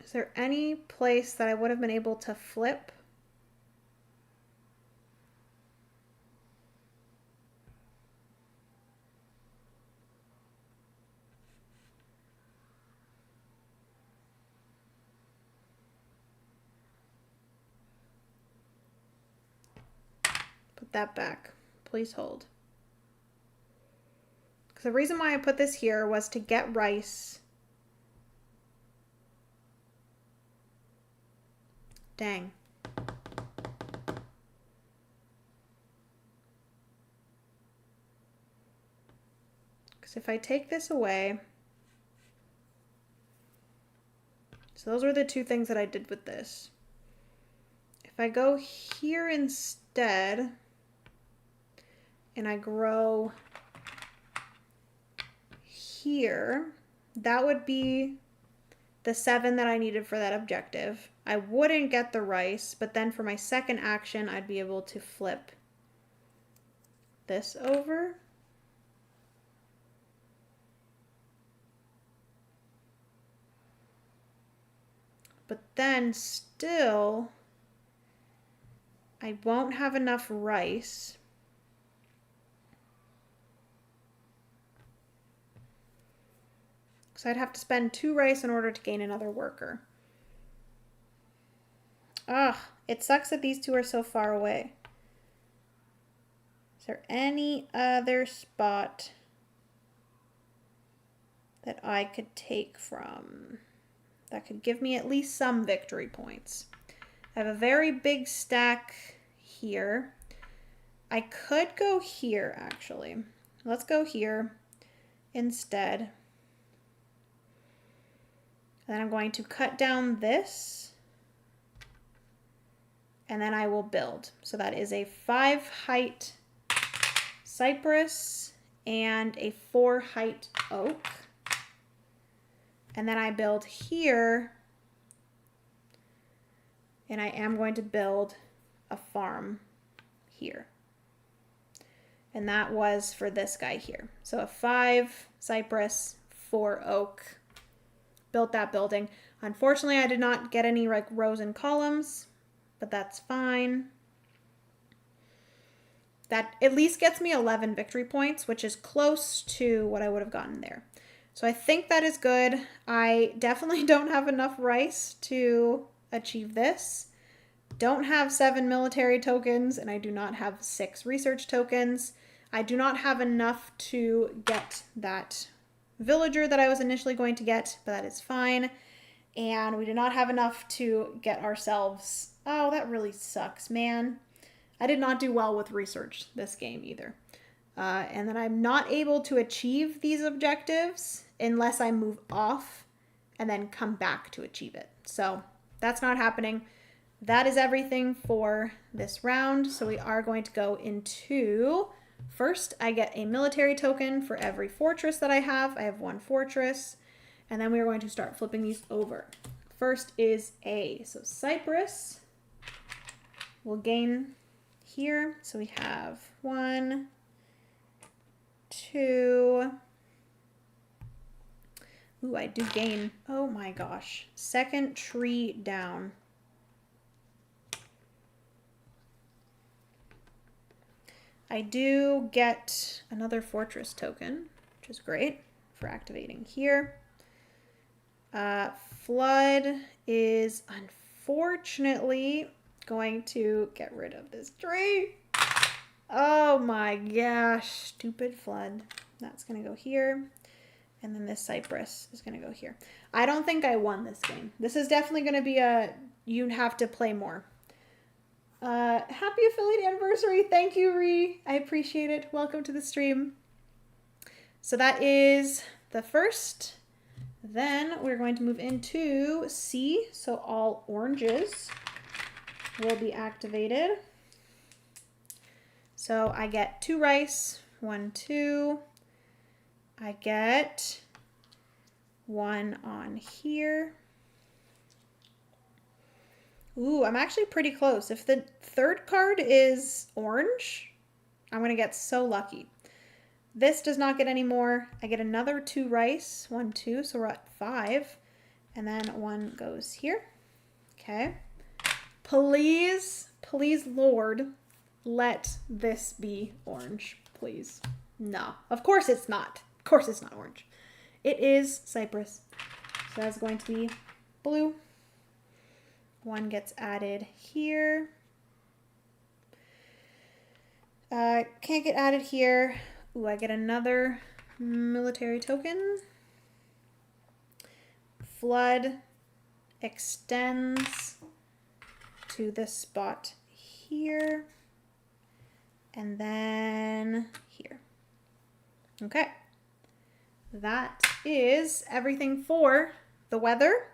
Is there any place that I would have been able to flip? Put that back. Please hold. Because the reason why I put this here was to get rice. Dang. Because if I take this away, so those were the 2 things that I did with this. If I go here instead, and I grow here, that would be the 7 that I needed for that objective. I wouldn't get the rice, but then for my second action, I'd be able to flip this over. But then still, I won't have enough rice. So I'd have to spend 2 rice in order to gain another worker. Ugh, it sucks that these 2 are so far away. Is there any other spot that I could take from that could give me at least some victory points? I have a very big stack here. I could go here, actually. Let's go here instead. Then I'm going to cut down this, and then I will build. So that is a 5 height cypress and a 4 height oak. And then I build here, and I am going to build a farm here. And that was for this guy here. So a 5 cypress, 4 oak. Built that building. Unfortunately, I did not get any like rows and columns, but that's fine. That at least gets me 11 victory points, which is close to what I would have gotten there. So I think that is good. I definitely don't have enough rice to achieve this. Don't have 7 military tokens, and I do not have 6 research tokens. I do not have enough to get that villager that I was initially going to get, but that is fine. And we did not have enough to get ourselves... Oh, that really sucks, man. I did not do well with research this game either. And then I'm not able to achieve these objectives unless I move off and then come back to achieve it. So that's not happening. That is everything for this round. So we are going to go into... First, I get a military token for every fortress that I have. I have 1 fortress. And then we are going to start flipping these over. First is A. So Cyprus will gain here. So we have 1, 2. Ooh, I do gain. Oh my gosh. Second tree down. I do get another fortress token, which is great for activating here. Flood is unfortunately going to get rid of this tree. Oh my gosh, stupid flood. That's going to go here. And then this cypress is going to go here. I don't think I won this game. This is definitely going to be a, you have to play more. Happy affiliate anniversary. Thank you, Ree. I appreciate it. Welcome to the stream. So that is the first. Then we're going to move into C. So all oranges will be activated. So I get 2 rice, 1, 2. I get 1 on here. Ooh, I'm actually pretty close. If the third card is orange, I'm going to get so lucky. This does not get any more. I get another 2 rice. 1, 2, so we're at 5. And then 1 goes here. Okay. Please, please, Lord, let this be orange, please. No, of course it's not. Of course it's not orange. It is cypress. So that's going to be blue. 1 gets added here. Can't get added here. Ooh, I get another military token. Flood extends to this spot here. And then here. Okay. That is everything for the weather.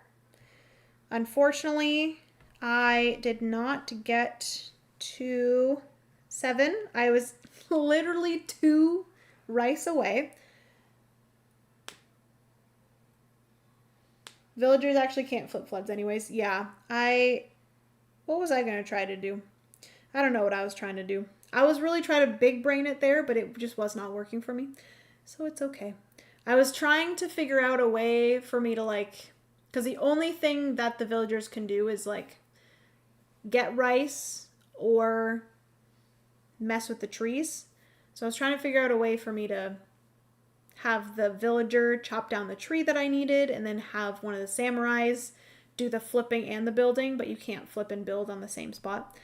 Unfortunately, I did not get to 7. I was literally 2 rice away. Villagers actually can't flip floods anyways. Yeah, what was I going to try to do? I don't know what I was trying to do. I was really trying to big brain it there, but it just was not working for me. So it's okay. I was trying to figure out a way for me to like, because the only thing that the villagers can do is like get rice or mess with the trees. So I was trying to figure out a way for me to have the villager chop down the tree that I needed and then have one of the samurais do the flipping and the building, but you can't flip and build on the same spot.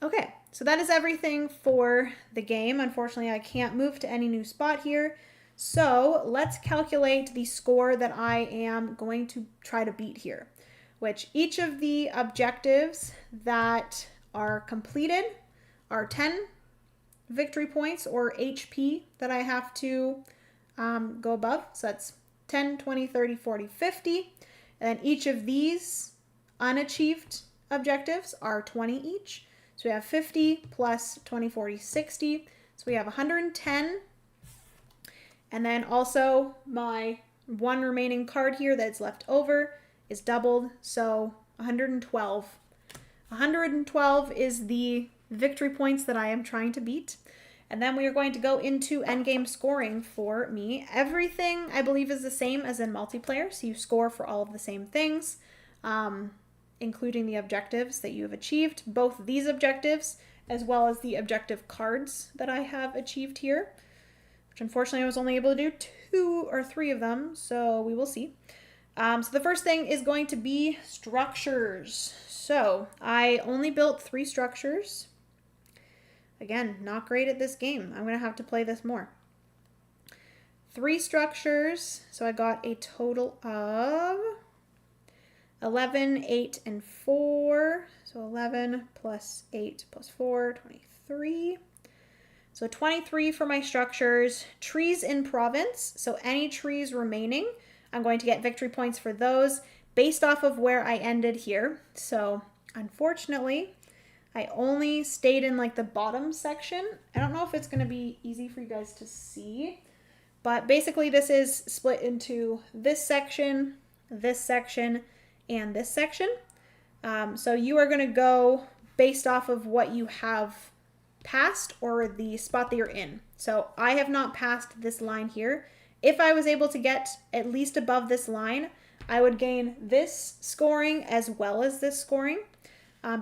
Okay, so that is everything for the game. Unfortunately, I can't move to any new spot here. So let's calculate the score that I am going to try to beat here, which each of the objectives that are completed are 10 victory points or HP that I have to go above. So that's 10, 20, 30, 40, 50. And then each of these unachieved objectives are 20 each. So we have 50 plus 20, 40, 60. So we have 110. And then also my 1 remaining card here that's left over is doubled. So 112. 112 is the victory points that I am trying to beat. And then we are going to go into endgame scoring for me. Everything, I believe, is the same as in multiplayer. So you score for all of the same things, including the objectives that you have achieved. Both these objectives, as well as the objective cards that I have achieved here, which unfortunately I was only able to do 2 or 3 of them. So we will see. So the first thing is going to be structures. So I only built 3 structures. Again, not great at this game. I'm going to have to play this more. 3 structures. So I got a total of 11, 8, and 4. So 11 plus 8 plus 4, 23. So 23 for my structures. Trees in province. So any trees remaining, I'm going to get victory points for those based off of where I ended here. So unfortunately, I only stayed in like the bottom section. I don't know if it's going to be easy for you guys to see, but basically this is split into this section, and this section. So you are going to go based off of what you have passed or the spot that you're in. So I have not passed this line here. If I was able to get at least above this line, I would gain this scoring as well as this scoring.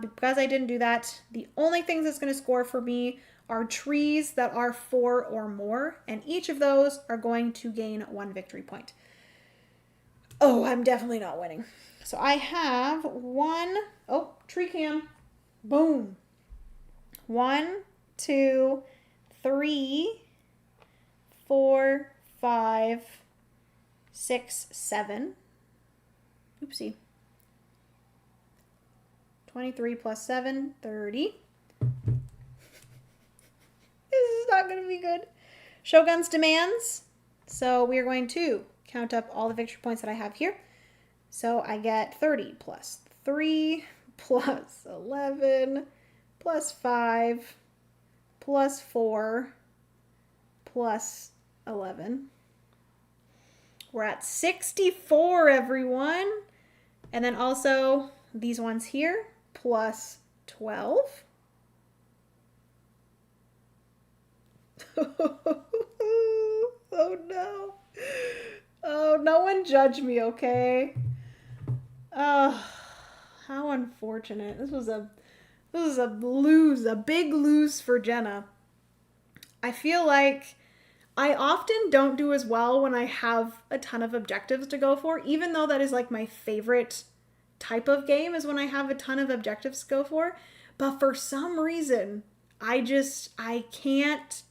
Because I didn't do that, the only things that's going to score for me are trees that are 4 or more, and each of those are going to gain 1 victory point. Oh, I'm definitely not winning. So I have tree cam. Boom. 1, 2, 3, 4, 5, 6, 7. Oopsie. 23 plus 7, 30. This is not going to be good. Shogun's demands. So we are going to count up all the victory points that I have here. So I get 30 plus 3 plus 11 plus 5 plus 4 plus 11. We're at 64, everyone. And then also these ones here plus 12. Oh no. Oh, no one judge me, okay? Oh, how unfortunate. This was a big lose for Jenna. I feel like I often don't do as well when I have a ton of objectives to go for, even though that is like my favorite type of game is when I have a ton of objectives to go for. But for some reason, I can't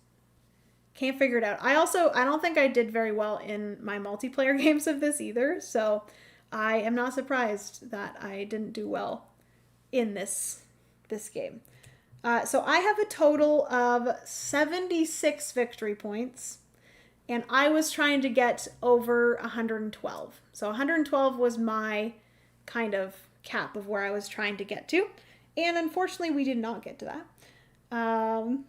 figure it out. I don't think I did very well in my multiplayer games of this either. So I am not surprised that I didn't do well in this game. So I have a total of 76 victory points, and I was trying to get over 112. So 112 was my kind of cap of where I was trying to get to, and unfortunately we did not get to that. Oh,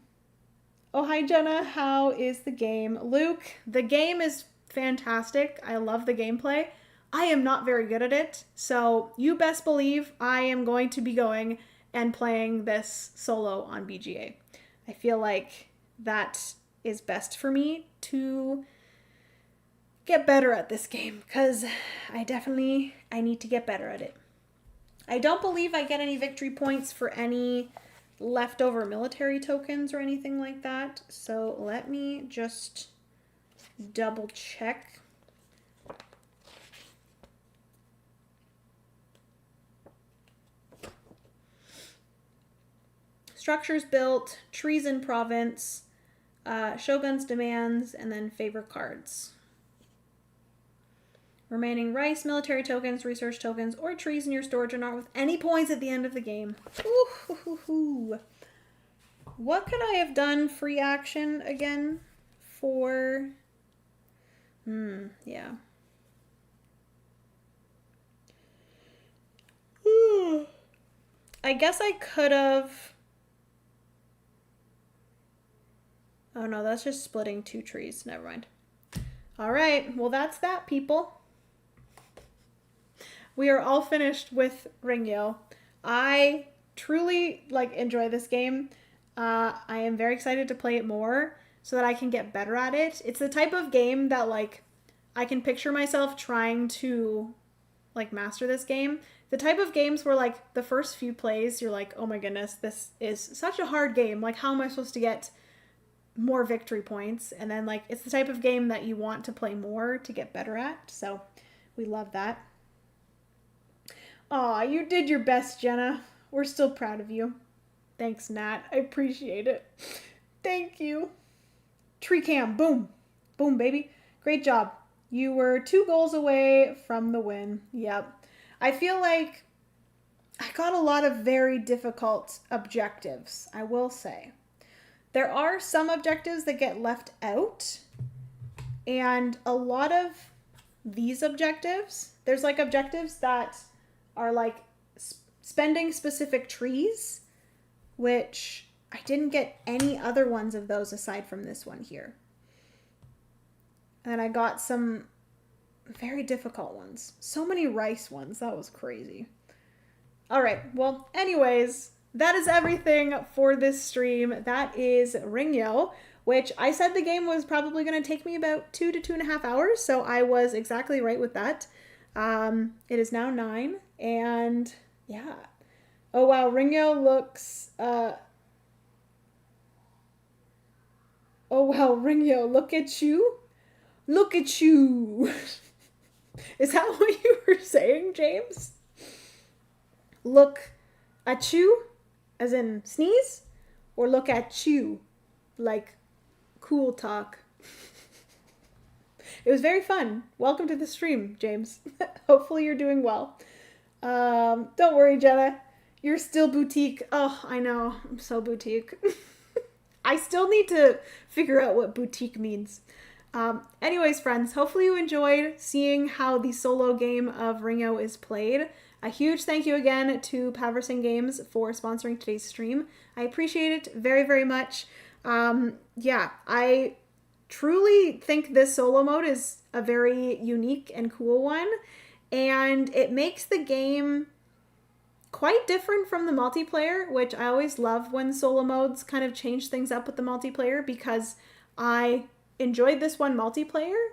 hi Jenna, how is the game? Luke, the game is fantastic. I love the gameplay. I am not very good at it, so you best believe I am going to be going and playing this solo on BGA. I feel like that is best for me to get better at this game, because I need to get better at it. I don't believe I get any victory points for any leftover military tokens or anything like that, so let me just double check. Structures built, trees in province, Shogun's demands, and then favor cards. Remaining rice, military tokens, research tokens, or trees in your storage are not worth any points at the end of the game. Ooh. What could I have done free action again for? Yeah. I guess I could have. Oh no, that's just splitting 2 trees. Never mind. All right, well that's that, people. We are all finished with Ringyō. I truly enjoy this game. I am very excited to play it more so that I can get better at it. It's the type of game that I can picture myself trying to master this game. The type of games where the first few plays you're like, oh my goodness, this is such a hard game. How am I supposed to get more victory points? And then it's the type of game that you want to play more to get better at. So we love that. Aw, you did your best, Jenna. We're still proud of you. Thanks, Nat. I appreciate it. Thank you. Tree cam. Boom. Boom, baby. Great job. You were 2 goals away from the win. Yep. I feel like I got a lot of very difficult objectives, I will say. There are some objectives that get left out, and a lot of these objectives, there's objectives that are spending specific trees, which I didn't get any other ones of those aside from this one here. And I got some very difficult ones. So many rice ones. That was crazy. All right. Well, anyways, that is everything for this stream. That is Ringyō, which I said the game was probably going to take me about 2 to 2.5 hours, so I was exactly right with that. It is now 9, and yeah. Oh wow, Ringyō looks, oh wow, Ringyō, look at you. Look at you. Is that what you were saying, James? Look at you, as in sneeze? Or look at you, like cool talk? It was very fun. Welcome to the stream, James. Hopefully you're doing well. Don't worry, Jenna. You're still boutique. Oh, I know. I'm so boutique. I still need to figure out what boutique means. Anyways, friends, hopefully you enjoyed seeing how the solo game of Ringyō is played. A huge thank you again to Paverson Games for sponsoring today's stream. I appreciate it very, very much. Yeah, I truly think this solo mode is a very unique and cool one, and it makes the game quite different from the multiplayer, which I always love when solo modes kind of change things up with the multiplayer, because I enjoyed this one multiplayer,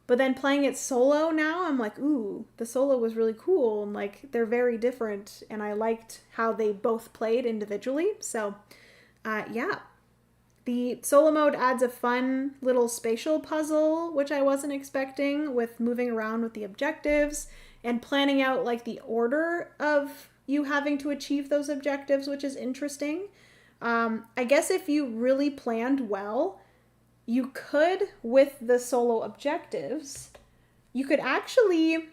but then playing it solo now, I'm like, ooh, the solo was really cool, and like they're very different, and I liked how they both played individually. So yeah, the solo mode adds a fun little spatial puzzle, which I wasn't expecting, with moving around with the objectives and planning out like the order of you having to achieve those objectives, which is interesting. I guess if you really planned well, you could, with the solo objectives, you could actually,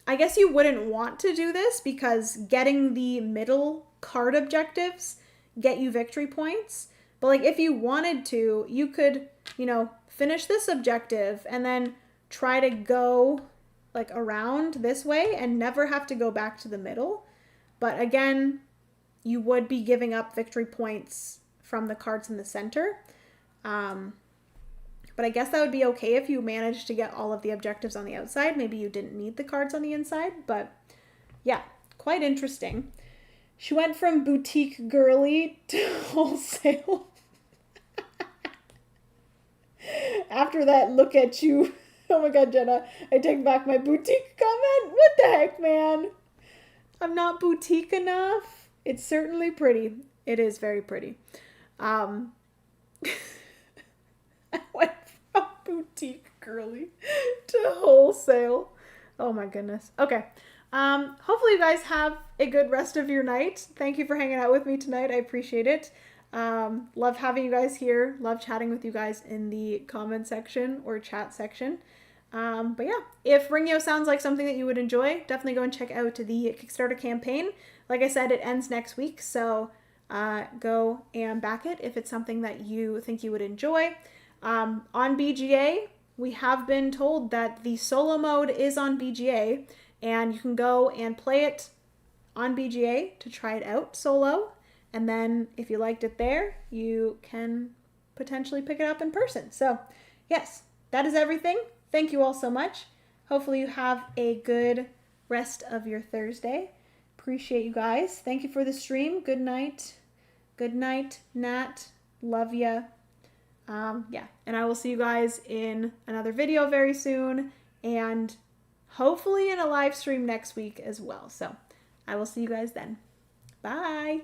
I guess you wouldn't want to do this because getting the middle card objectives get you victory points. But like if you wanted to, you could, you know, finish this objective and then try to go like around this way and never have to go back to the middle. But again, you would be giving up victory points from the cards in the center. But I guess that would be okay if you managed to get all of the objectives on the outside. Maybe you didn't need the cards on the inside, but yeah, quite interesting. She went from boutique girly to wholesale. After that, look at you. Oh my god, Jenna, I take back my boutique comment. What the heck, man? I'm not boutique enough. It's certainly pretty. It is very pretty. I went from boutique girly to wholesale. Oh my goodness. Okay. Hopefully you guys have a good rest of your night. Thank you for hanging out with me tonight. I appreciate it. Love having you guys here. Love chatting with you guys in the comment section or chat section. But yeah, if Ringyō sounds like something that you would enjoy, definitely go and check out the Kickstarter campaign. Like I said, it ends next week, so go and back it if it's something that you think you would enjoy. On BGA, we have been told that the solo mode is on BGA, and you can go and play it on BGA to try it out solo. And then if you liked it there, you can potentially pick it up in person. So yes, that is everything. Thank you all so much. Hopefully you have a good rest of your Thursday. Appreciate you guys. Thank you for the stream. Good night. Good night, Nat. Love ya. Yeah, and I will see you guys in another video very soon, and hopefully in a live stream next week as well. So I will see you guys then. Bye.